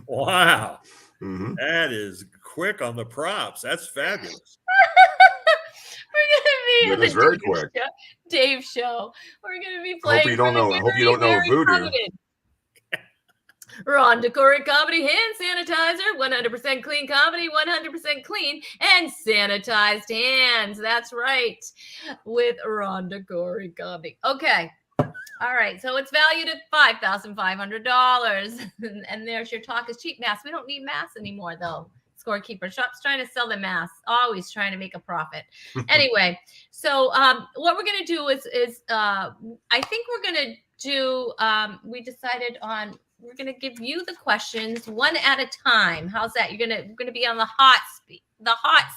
Wow. Mm-hmm. That is quick on the props. That's fabulous. It is very quick. Dave show. We're going to be I hope playing. you don't know. I hope you don't know voodoo. Rhonda Corey Comedy Hand Sanitizer, 100% clean comedy, 100% clean and sanitized hands. That's right, with Rhonda Corey Comedy. Okay. All right. So it's valued at $5,500. And there's your Talk is Cheap mask. We don't need masks anymore, though. Scorekeeper shops trying to sell the masks, always trying to make a profit. Anyway, so what we're going to do is I think we're going to do, we decided on, we're going to give you the questions one at a time. How's that? We're going to be on the hot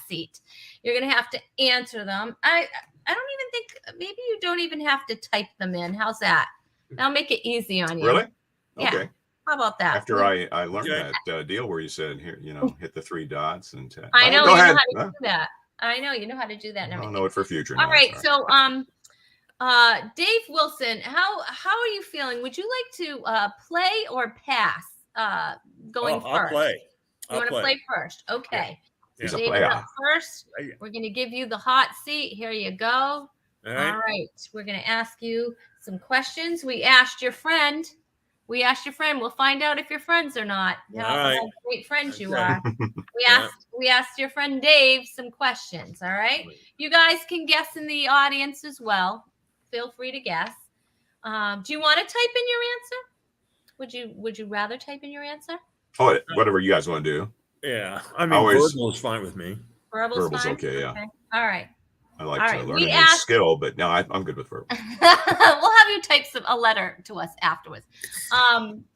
seat. You're going to have to answer them. I don't even think, maybe you don't even have to type them in. How's that? That'll make it easy on you. Really? Yeah. Okay. How about that? After I learned that deal where you said, here, hit the 3 dots and I know go you ahead. know how to do that. I know you know how to do that and I'll everything. know it for future. All right. So Dave Wilson, how are you feeling? Would you like to play or pass going first? I'll play. You want to play first? Okay. He's So a Dave, player. up first. We're going to give you the hot seat. Here you go. All right. We're going to ask you some questions. We asked your friend. We'll find out if you're friends or not. How great friends you are. We asked your friend Dave some questions. All right. You guys can guess in the audience as well. Feel free to guess. Do you want to type in your answer? Would you rather type in your answer? Oh, whatever you guys want to do. Yeah. I mean, verbal is fine with me. Verbal's fine? Okay. Yeah. All right. I like to learn a new skill, but no, I'm good with verbal. We'll have you type a letter to us afterwards.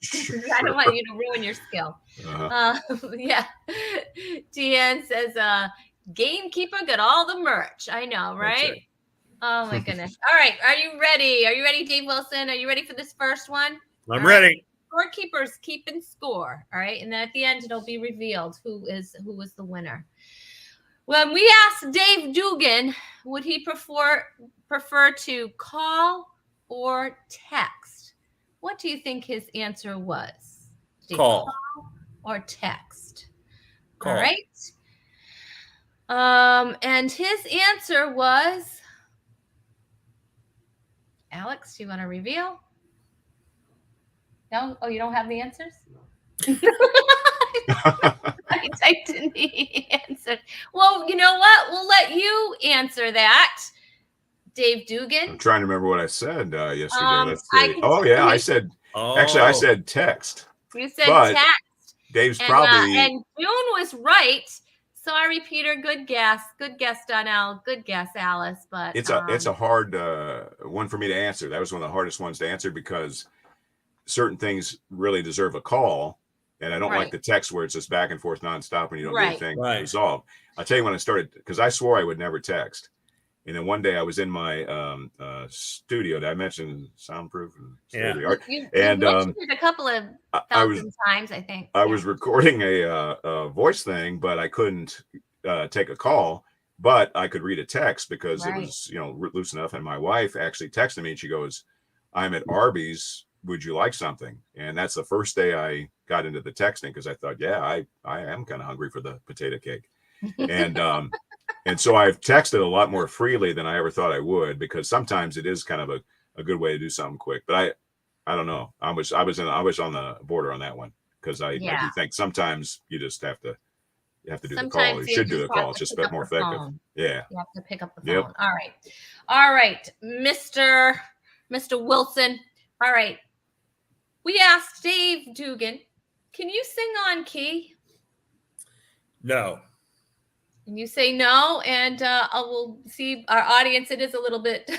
Sure. I don't want you to ruin your skill. Yeah. Deanne says, Gamekeeper got all the merch. I know, right? Oh my goodness. All right. Are you ready? Are you ready, Dave Wilson? Are you ready for this first one? I'm ready. Scorekeeper's keeping score. All right. And then at the end, it'll be revealed who was the winner. When we asked Dave Dugan, would he prefer to call or text? What do you think his answer was? Call or text? Call. All right. And his answer was, Alex, do you want to reveal? No? Oh, you don't have the answers? I typed in the answer. Well, you know what? We'll let you answer that, Dave Dugan. I'm trying to remember what I said yesterday. Let's see. I said. Actually, I said text. You said text. Dave's probably. And June was right. Sorry, Peter. Good guess. Good guess, Donnell. Good guess, Alice. But it's a hard one for me to answer. That was one of the hardest ones to answer because certain things really deserve a call. And I don't like the text where it's just back and forth nonstop and you don't get anything resolved. I'll tell you when I started, because I swore I would never text. And then one day I was in my studio that I mentioned, soundproof and state of the art. You mentioned it a couple of thousand times, I think. I was recording a voice thing, but I couldn't take a call. But I could read a text because it was loose enough. And my wife actually texted me and she goes, "I'm at Arby's. Would you like something?" And that's the first day I got into the texting because I thought, I am kind of hungry for the potato cake. And and so I've texted a lot more freely than I ever thought I would, because sometimes it is kind of a good way to do something quick. But I don't know. I was on the border on that one because I do think sometimes you just have to do the call. You should do the call. It's just a bit more effective. Yeah. You have to pick up the phone. All right, Mr. Wilson. All right. We asked Dave Dugan, can you sing on key? No. And you say no, and we'll see our audience. It is a little bit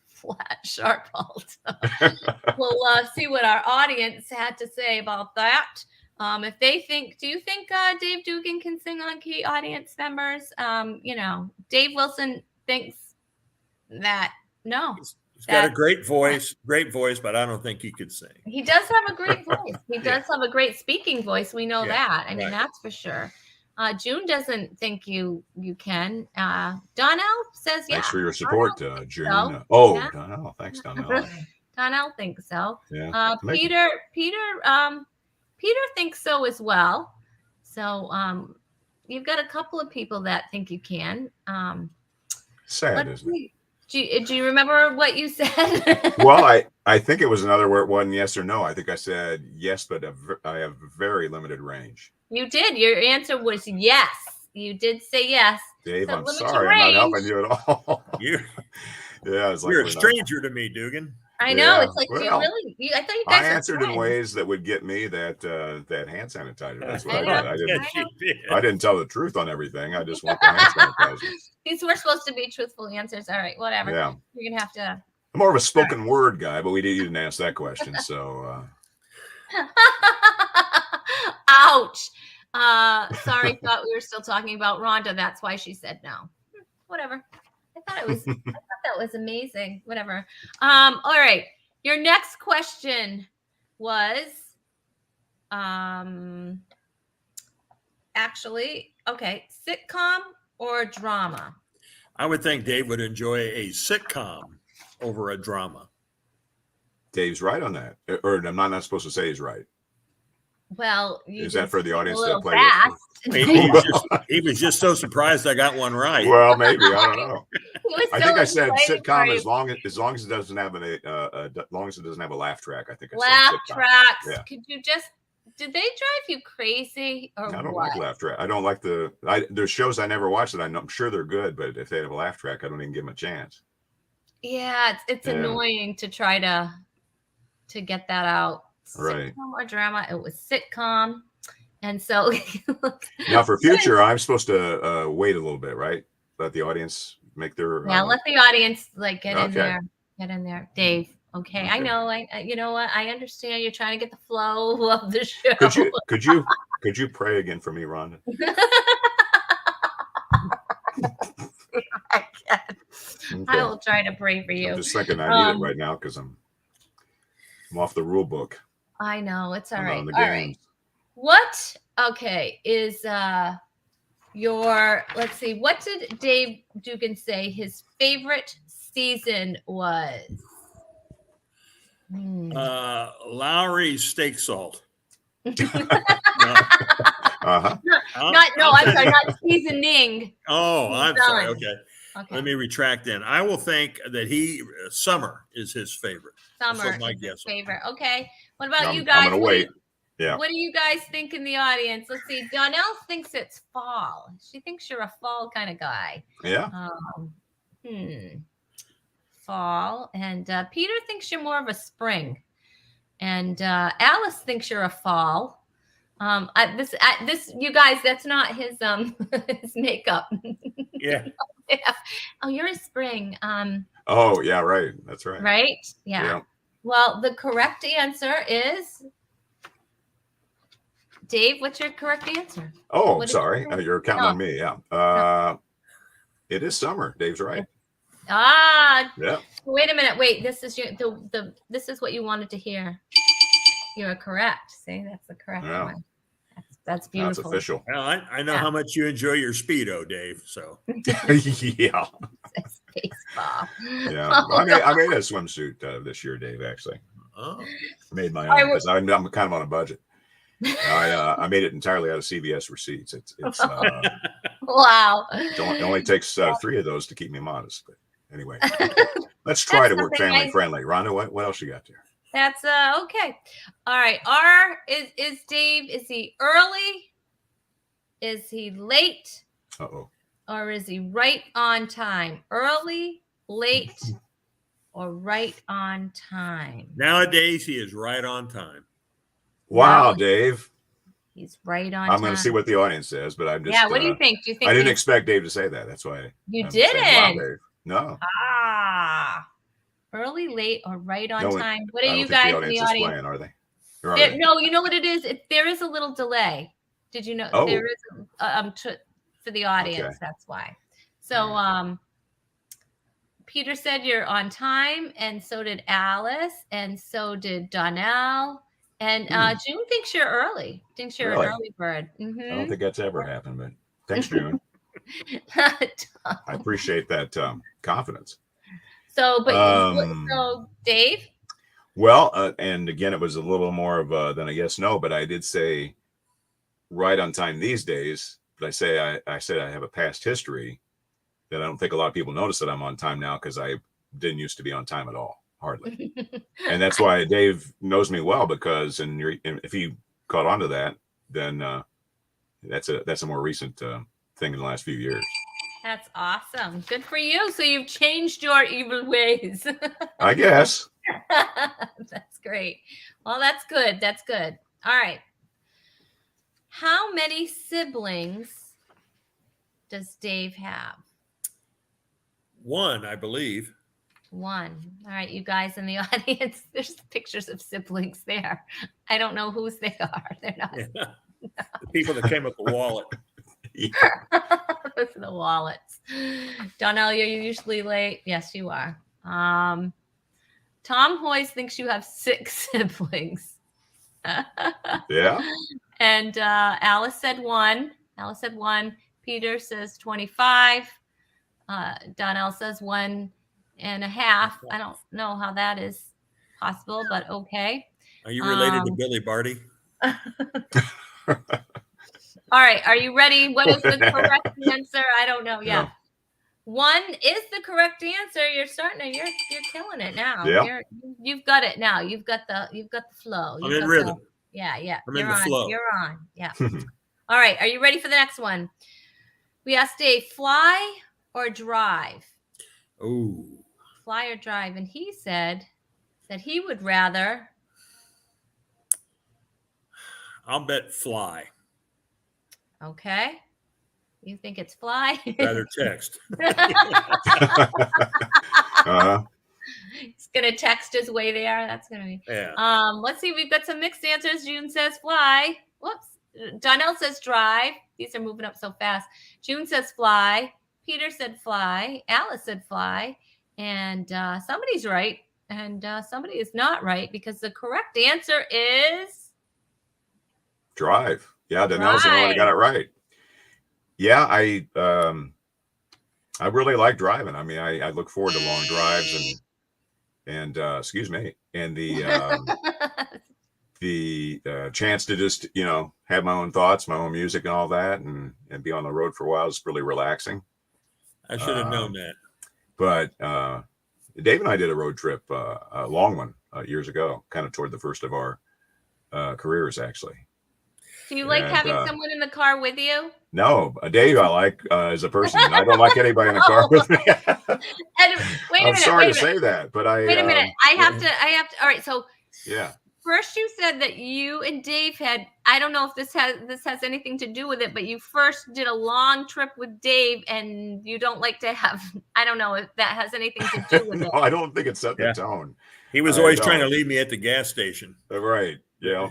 flat, sharp alt. We'll see what our audience had to say about that. If they think, do you think Dave Dugan can sing on key, audience members? Dave Wilson thinks that no. He's got a great voice, but I don't think he could sing. He does have a great voice. He does have a great speaking voice. We know that. I mean, that's for sure. June doesn't think you can. Donnell says yes. Thanks for your support, June. So. Donnell. Thanks, Donnell. Donnell thinks so. Yeah. Peter thinks so as well. So you've got a couple of people that think you can. Sad, Let's isn't it? see. Do you remember what you said? Well, I think it was another where it wasn't yes or no. I think I said yes, but I have very limited range. You did. Your answer was yes. You did say yes. Dave, So I'm limited sorry. I'm not range. helping you at all. You're Yeah, it's like you're a we're not. stranger to me, Dugan. I know. Yeah, It's like, do you well, really? I thought you I guys were answered in friends. ways that would get me that hand sanitizer. That's what I know. did. I Yes, didn't. you did. I didn't tell the truth on everything. I just want the hand sanitizer. These were supposed to be truthful answers. All right, whatever. Yeah, You're gonna have to. I'm more of a spoken word guy, but you didn't ask that question. So Ouch. Sorry, thought we were still talking about Rhonda. That's why she said no. Whatever. I thought that was amazing. Whatever. All right. Your next question was actually okay, sitcom or drama? I would think Dave would enjoy a sitcom over a drama. Dave's right on that. Or I'm not supposed to say he's right. Well, Is that for the audience a to little play fast. He was just so surprised I got one right. Well, maybe I don't know. He was I so think I said excited for sitcom you. as long as it doesn't have long as it doesn't have a laugh track. I think I Laugh said sitcom. tracks. Yeah. Could you just? Did they drive you crazy or I don't what? like laugh track. I don't like there's shows I never watch that I'm sure they're good, but if they have a laugh track, I don't even give them a chance. Yeah, it's Yeah. annoying to try to get that out. Right. Sitcom or drama? It was sitcom, and so Now for future, I'm supposed to wait a little bit, right? Let the audience make their yeah, let the audience like get in Okay. there, Dave. Okay, I Okay. know. You know what? I understand. You're trying to get the flow of the show. Could you pray again for me, Rhonda? I can. Okay. I will try to pray for you. I'm just thinking I need it right now because I'm off the rule book. I know it's all I'm not right. on the All games. right. What? Okay, is your? Let's see. What did Dave Dugan say his favorite season was? Lowry's steak salt. Uh-huh. I'm sorry, not seasoning. I'm sorry. Done. Okay. Okay. Let me retract then. I will think that summer is his favorite. That's Summer what my is his guess was. favorite. Okay. What about you I'm guys? gonna wait. Yeah. What do you guys think in the audience? Let's see. Donnell thinks it's fall. She thinks you're a fall kind of guy. Yeah. Fall. And Peter thinks you're more of a spring. And Alice thinks you're a fall. This you guys, that's not his his makeup. Yeah. Yeah. Oh, you're a spring. Oh, yeah, right. That's right. Right? Yeah. Well, the correct answer is Dave. What's your correct answer? Oh, What sorry. did you say? You're counting No. on me. Yeah. It is summer. Dave's right. Yeah. Wait a minute. Wait. This is this is what you wanted to hear. You're correct. See, that's the correct Yeah. one. That's That's beautiful. official. Well, I know how much you enjoy your Speedo, Dave. So Yeah. Baseball. Yeah. I made a swimsuit this year, Dave, actually. oh. Made my own because I'm kind of on a budget. I made it entirely out of CVS receipts. It's Wow. it only takes 3 of those to keep me modest. But anyway, let's try to work something family friendly. Rhonda, what else you got there? That's okay. All right. Is Dave, is he early? Is he late? Uh-oh. Or is he right on time? Early, late, or right on time? Nowadays, he is right on time. Wow, No. Dave. He's right on I'm time. going to see what the audience says, but I'm just. Yeah, what do you think? Do you think I didn't expect Dave to say that. That's why. You I'm saying, wow, didn't? Dave. No. Early, late, or right on No, time? What are I don't you think guys the in the audience is audience? playing, are they? Or are they? No, you know what it is? There is a little delay. Did you know? Oh. There is for the audience. Okay. That's why. So Peter said you're on time, and so did Alice, and so did Donnell. And June thinks you're early. Thinks you're Really? an early bird. I don't think that's ever happened, but thanks, June. I appreciate that confidence. So Dave? Well, and again, it was a little more of than a yes, no, but I did say right on time these days. But I said I have a past history that I don't think a lot of people notice that I'm on time now, because I didn't used to be on time at all, hardly. And that's why Dave knows me well, because and if he caught on to that, then that's a more recent thing in the last few years. That's awesome. Good for you. So you've changed your evil ways. I guess. That's great. Well, that's good. That's good. All right. How many siblings does Dave have? 1, I believe. 1. All right, you guys in the audience, there's pictures of siblings there. I don't know whose they are. They're not. Yeah. The people that came with the wallet. Those are the wallets. Donnell, you're usually late. Yes, you are. Tom Hoyes thinks you have 6 siblings. Yeah. And Alice said 1. Alice said 1. Peter says 25. Donnell says 1.5. I don't know how that is possible, but okay. Are you related to Billy Barty? All right. Are you ready? What is the correct answer? I don't know. Yeah. No. 1 is the correct answer. You're starting to, you're killing it now. Yeah. You've got it now. You've got the flow. I'm in rhythm. Yeah. I'm in the flow. You're on. Yeah. All right. Are you ready for the next one? We asked Dave, fly or drive? Oh. Fly or drive? And he said that he would rather. I'll bet fly. Okay. You think it's fly? Rather text. He's gonna text his way there. That's gonna be. Yeah. Let's see. We've got some mixed answers. June says fly. Whoops. Donnell says drive. These are moving up so fast. June says fly. Peter said fly. Alice said fly. And somebody's right, and somebody is not right, because the correct answer is drive. Yeah, Donnell's the only one that got it right. Yeah, I really like driving. I mean, I look forward to long drives and excuse me, and the chance to just, you know, have my own thoughts, my own music and all that, and be on the road for a while is really relaxing. I should have known that. But Dave and I did a road trip, a long one, years ago, kind of toward the first of our careers, actually. Do you like having someone in the car with you? No, Dave, I like as a person. I don't like anybody in the car with me. I'm sorry to say that, but wait a minute. I have to. All right. So yeah. First, you said that you and Dave had. I don't know if this has anything to do with it, but you first did a long trip with Dave, and you don't like to have. I don't know if that has anything to do with no, it. I don't think it set the tone. He was always trying to leave me at the gas station. Right. Yeah.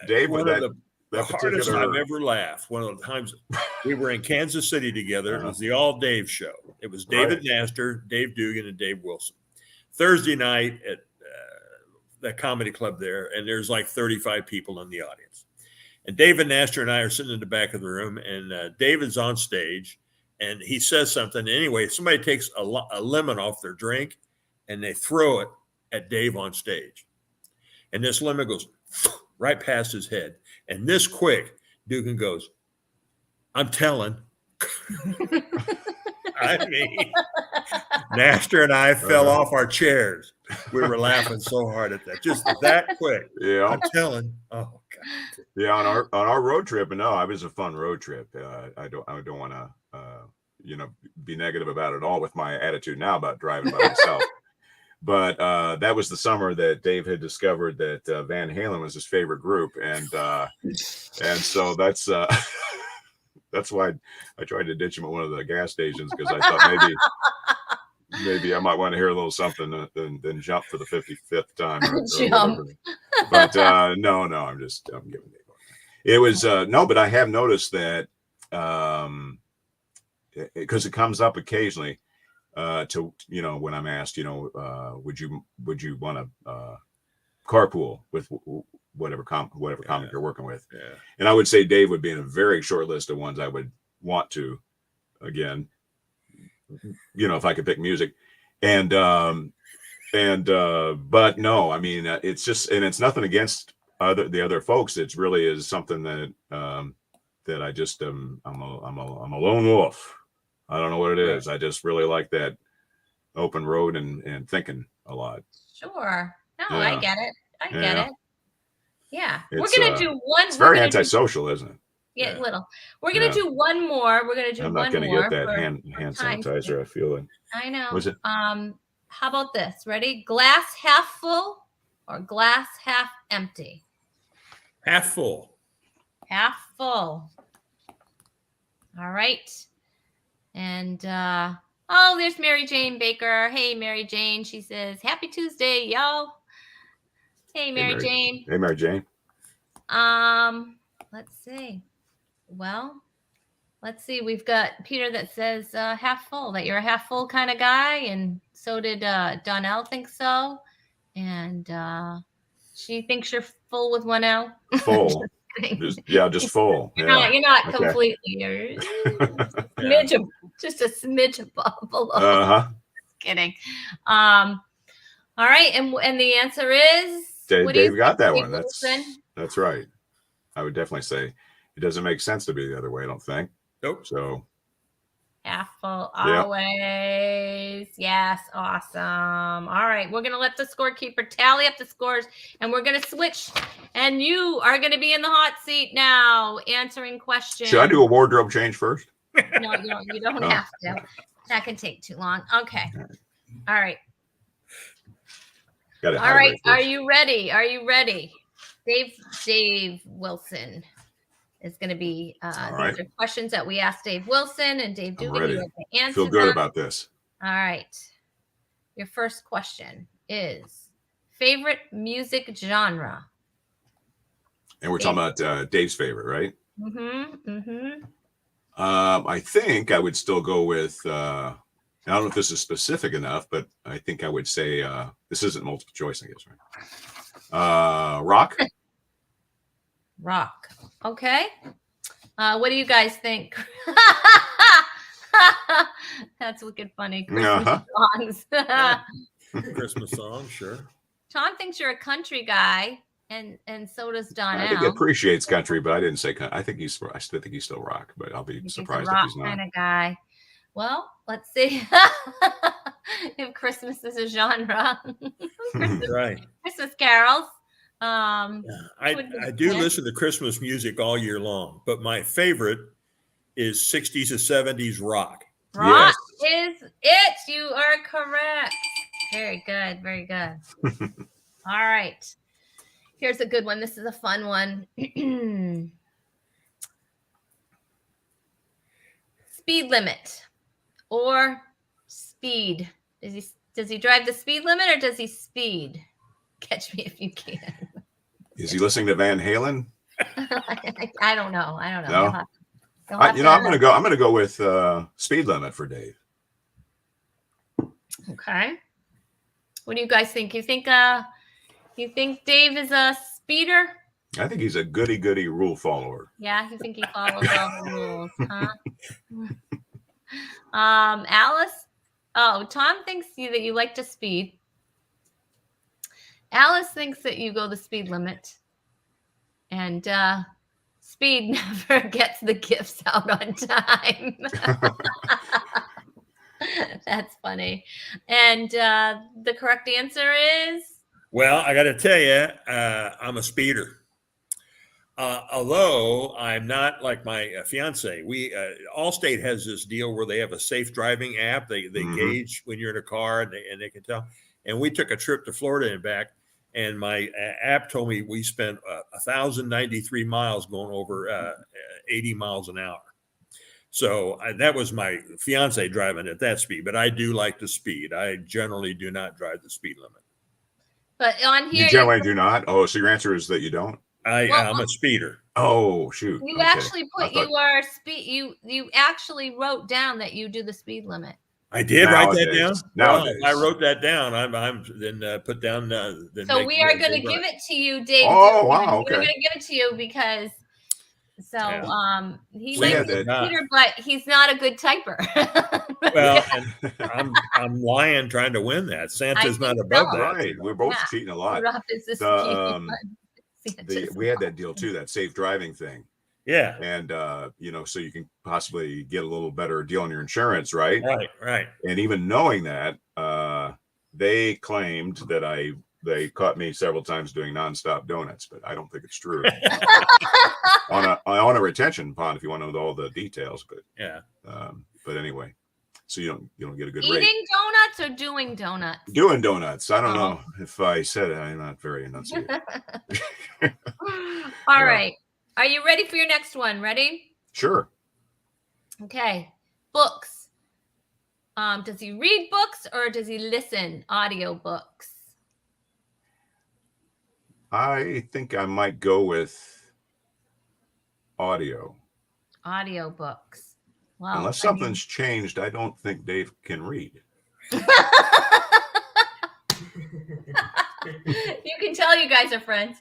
Dave, one with of the hardest I've ever laughed. One of the times we were in Kansas City together. It was the All Dave show. It was David Nastor, Dave Dugan, and Dave Wilson. Thursday night at the comedy club there, and there's like 35 people in the audience. And David Nastor and I are sitting in the back of the room, and David's on stage, and he says something. Anyway, somebody takes a lemon off their drink, and they throw it at Dave on stage. And this lemon goes right past his head. And this quick, Dugan goes, I'm telling. I mean, Nastor and I fell off our chairs. We were laughing so hard at that. Just that quick. Yeah. I'm telling. Oh, God. Yeah, on our road trip, and no, it was a fun road trip. I don't want to be negative about it at all with my attitude now about driving by myself. But that was the summer that Dave had discovered that Van Halen was his favorite group, and so that's why I tried to ditch him at one of the gas stations, because I thought maybe I might want to hear a little something, then jump for the 55th time. Or but no, I'm giving Dave. It was no, but I have noticed that because it comes up occasionally. To when I'm asked, would you want to carpool with whatever comic you're working with? Yeah. And I would say Dave would be in a very short list of ones I would want to, again, if I could pick music, but no, I mean, it's just, and it's nothing against the other folks. It's really is something that I just I'm a lone wolf. I don't know what it is. I just really like that open road and thinking a lot. Sure. No, I Yeah. get it. I get Yeah. it. Yeah. It's We're gonna do one. it's We're very gonna do antisocial, isn't it? yeah, Yeah. little. We're gonna Yeah. do one more. We're gonna do I'm not one going to more get that for hand time's sake. sanitizer. I feel it. I know. Was it? How about this? Ready? Glass half full or glass half empty? Half full. Half full. All right. And oh, there's Mary Jane Baker. Hey, Mary Jane. She says, "Happy Tuesday, y'all." Hey, Mary Jane. Hey, Mary Jane. Let's see. Well, let's see. We've got Peter that says half full, that you're a half full kind of guy. And so did Donnell think so. And she thinks you're full with one L. Full. Just full. You're not Okay. completely. You're just a smidge above below. Uh-huh. Just kidding. All right. And the answer is Dave got that one. Wilson? That's right. I would definitely say it doesn't make sense to be the other way, I don't think. Nope. So half full always. Yes, awesome. All right, we're gonna let the scorekeeper tally up the scores, and we're gonna switch. And you are gonna be in the hot seat now, answering questions. should I do a wardrobe change first? No, you don't have to. That can take too long. Okay. All right. All right. Are you ready? Are you ready? Dave Wilson is going to be these are questions that we asked Dave Wilson, and Dave Dugan, you have to answer. Feel good about this. All right. Your first question is favorite music genre. And we're talking about Dave's favorite, right? I think I would still go with I don't know if this is specific enough, but I think I would say this isn't multiple choice, I guess, right? Rock. Rock. Okay. What do you guys think? That's wicked funny. Christmas songs. Christmas songs, sure. Tom thinks you're a country guy, and so does Donnell. I think he appreciates country, but I didn't say country. I still think he's still rock, but I'll be surprised if he's not. Kind of guy. Well, let's see if Christmas is a genre. Right. Christmas carols. I do listen to Christmas music all year long, but my favorite is 60s and 70s rock. Rock is it. You are correct. Very good. Very good. All right. Here's a good one. This is a fun one. Speed limit or speed. Does he drive the speed limit or does he speed? Catch me if you can. Is he listening to Van Halen? I don't know. No? I'm gonna go with speed limit for Dave. Okay. What do you guys think? You think Dave is a speeder? I think he's a goody rule follower. Yeah, you think he follows all the rules, huh? Alice? Oh, Tom thinks that you like to speed. Alice thinks that you go the speed limit. And speed never gets the gifts out on time. That's funny. And the correct answer is? Well, I got to tell you, I'm a speeder. Although I'm not like my fiance. Allstate has this deal where they have a safe driving app. They gauge when you're in a car and they can tell. And we took a trip to Florida and back, and my app told me we spent 1,093 miles going over 80 miles an hour. So that was my fiance driving at that speed, but I do like the speed. I generally do not drive the speed limit. But on here, you generally do not. Oh, so your answer is that you don't. I'm a speeder. Oh shoot! You actually put you are speed. You actually wrote down that you do the speed limit. I did write that down. Nowadays. Well, I wrote that down. I'm then put down. So we are going to give it to you, Dave. Oh wow! Okay. We're going to give it to you because. So he We likes the computer, but he's not a good typer. Well, and I'm lying trying to win that. Santa's not above that. Right. We're both cheating a lot. Rob is the we had that deal too, that safe driving thing. Yeah. And so you can possibly get a little better deal on your insurance, right? Right. And even knowing that, they claimed that they caught me several times doing nonstop donuts, but I don't think it's true. on a retention pond, if you want to know all the details, but yeah. But anyway, so you don't get a good Eating rate. donuts or doing donuts? Doing donuts. I don't know if I said it. I'm not very enunciated. All right. Are you ready for your next one? Ready? Sure. Okay. Books. Does he read books or does he listen audio books? I think I might go with audio. Audio books. Wow. Unless something's changed, I don't think Dave can read. You can tell you guys are friends.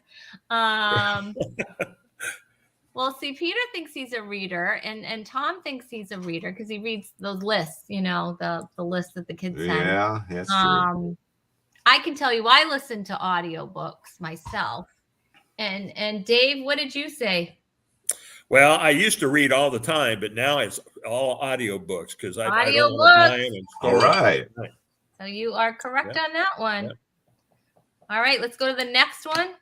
Well, see, Peter thinks he's a reader, and Tom thinks he's a reader because he reads those lists, the lists that the kids send. Yeah, that's true. I can tell you, I listen to audiobooks myself. And Dave, what did you say? Well, I used to read all the time, but now it's all audiobooks because I don't Audiobooks. want to buy them and All right. So you are correct on that one. Yeah. All right, let's go to the next one.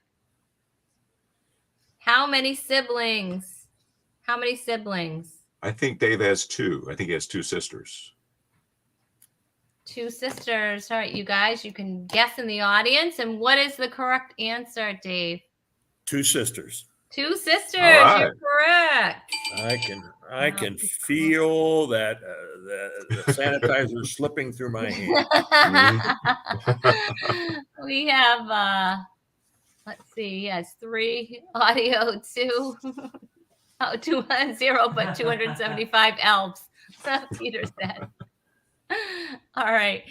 How many siblings? How many siblings? I think Dave has two. I think he has two sisters. Two sisters. All right, you guys, you can guess in the audience. And what is the correct answer, Dave? Two sisters. Two sisters. Right. You're correct. I can feel that the sanitizer slipping through my hand. We have let's see, yes, 3 audio, 2 0, but 275 elves. Peter said. All right.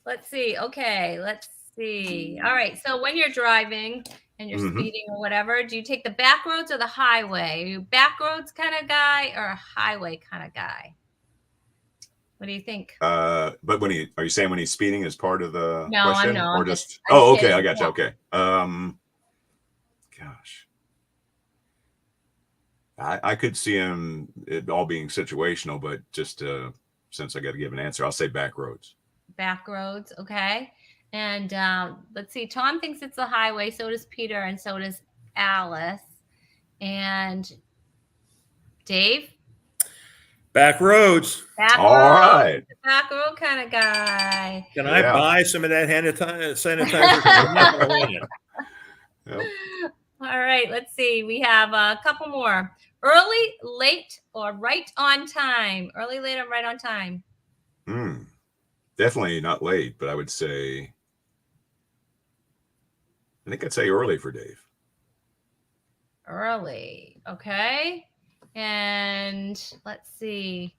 Let's see. Okay, let's see. All right. So when you're driving and you're speeding or whatever, do you take the back roads or the highway? Are you a back roads kind of guy or a highway kind of guy? What do you think? But are you saying when he's speeding is part of the question? No, or I'm just I'm okay, kidding. I got you. Okay. Gosh. I could see it all being situational, but just since I got to give an answer, I'll say back roads. Back roads, okay. And let's see, Tom thinks it's the highway, so does Peter, and so does Alice. And Dave? Back roads. All right. Back road kind of guy. Can I buy some of that sanitizer? I'm not gonna win it. Yep. All right, let's see. We have a couple more. Early, late, or right on time? Early, late, or right on time? Definitely not late, but I would say, I think I'd say early for Dave. Early, okay. And let's see.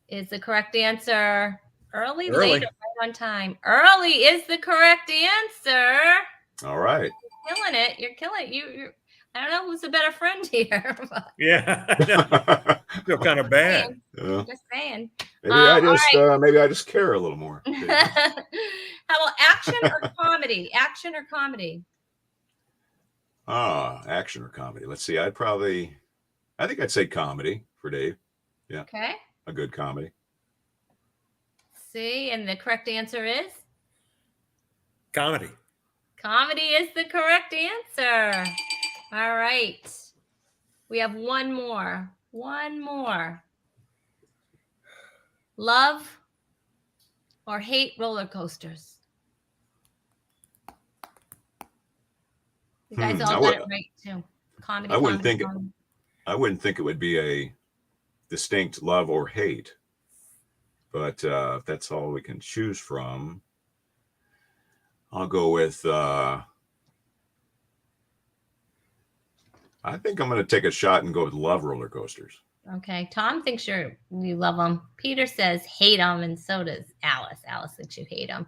Is the correct answer early, late, or right on time? Early is the correct answer. All right. You're killing it. You're killing it. You I don't know who's a better friend here. But Yeah, I feel kind of bad. Just saying. Maybe I just care a little more. How about action or comedy? Action or comedy? Action or comedy. Let's see. I think I'd say comedy for Dave. Yeah. Okay. A good comedy. See, and the correct answer is? Comedy. Comedy is the correct answer. All right. We have one more. One more. Love or hate roller coasters? You guys all got it right too. Comedy. I wouldn't think comedy. I wouldn't think it would be a distinct love or hate, but if that's all we can choose from, I'll go with. I think I'm going to take a shot and go with love roller coasters. Okay. Tom thinks you love them. Peter says hate them, and so does Alice. Alice thinks you hate them.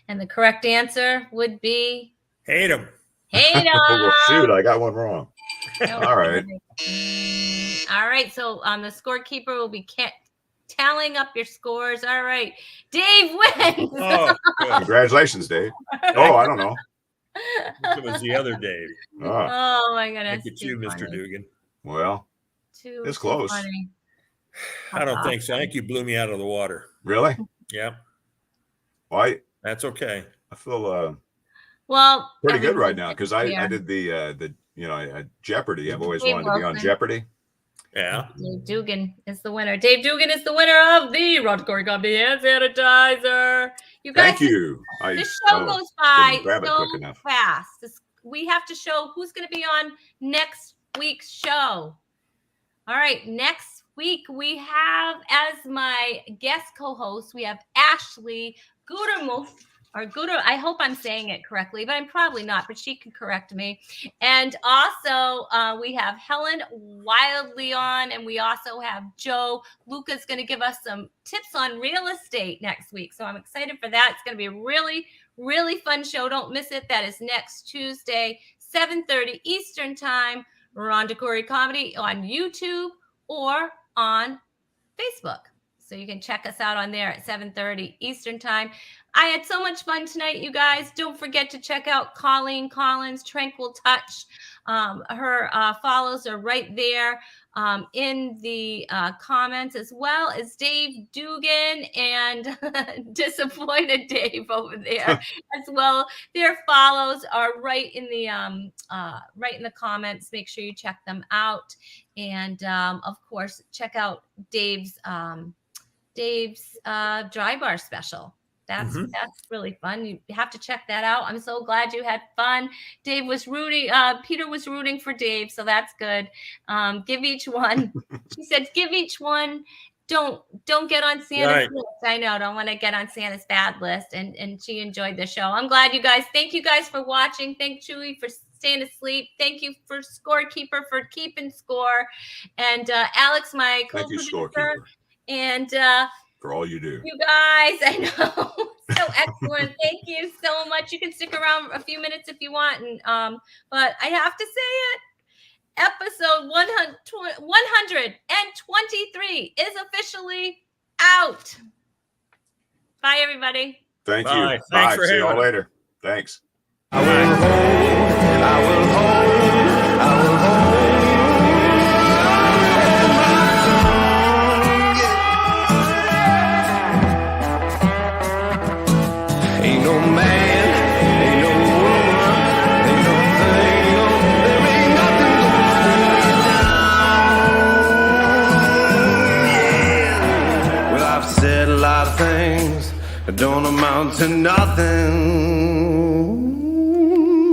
And the correct answer would be hate them. Hate them. Well, shoot, I got one wrong. All right. All right. So the scorekeeper will be tallying up your scores. All right. Dave wins. Oh, congratulations, Dave. Oh, I don't know. It was the other Dave. Oh my goodness. Look at you, Mr. Dugan. Well, it's close. Funny. I don't think so. I think you blew me out of the water. Really? Yeah. Why? That's okay. I feel well pretty good right now because I here. did the Jeopardy. I've always Dave wanted to be on Wilson. Jeopardy. Yeah. Dave Dugan is the winner. Dave Dugan is the winner of the Rhonda Corey Company hand sanitizer. You guys, Thank you. this show goes by grab it so quick enough. fast. We have to show who's going to be on next week's show. All right, next week we have as my guest co-host, we have Ashley Gutermuth. Or Guter, I hope I'm saying it correctly, but I'm probably not, but she can correct me. And also, we have Helen Wildly on, and we also have Joe. Luca's going to give us some tips on real estate next week. So I'm excited for that. It's going to be a really, really fun show. Don't miss it. That is next Tuesday, 7:30 Eastern Time, Rhonda Corey Comedy on YouTube or on Facebook. So you can check us out on there at 7:30 Eastern Time. I had so much fun tonight, you guys. Don't forget to check out Colleen Collins, Tranquil Touch. Her follows are right there in the comments, as well as Dave Dugan and Disappointed Dave over there as well. Their follows are right in the comments. Make sure you check them out, and of course, check out Dave's dry bar special. That's really fun. You have to check that out. I'm so glad you had fun. Dave was rooting. Peter was rooting for Dave, so that's good. Give each one. She said, give each one. Don't get on Santa's list. I know. Don't want to get on Santa's bad list. And she enjoyed the show. I'm glad you guys. Thank you guys for watching. Thank Chewy for staying asleep. Thank you for Scorekeeper for keeping score, and Alex, my co-producer, and for all you do. You guys, I know. So excellent. Thank you so much. You can stick around a few minutes if you want. And but I have to say it. Episode 123 is officially out. Bye, everybody. Thank Bye. you. Thanks Bye. for See you all having later. Thanks. I will hold Ain't no man, ain't no woman, ain't no thing, there ain't nothing gonna be down. Well, I've said a lot of things that don't amount to nothing.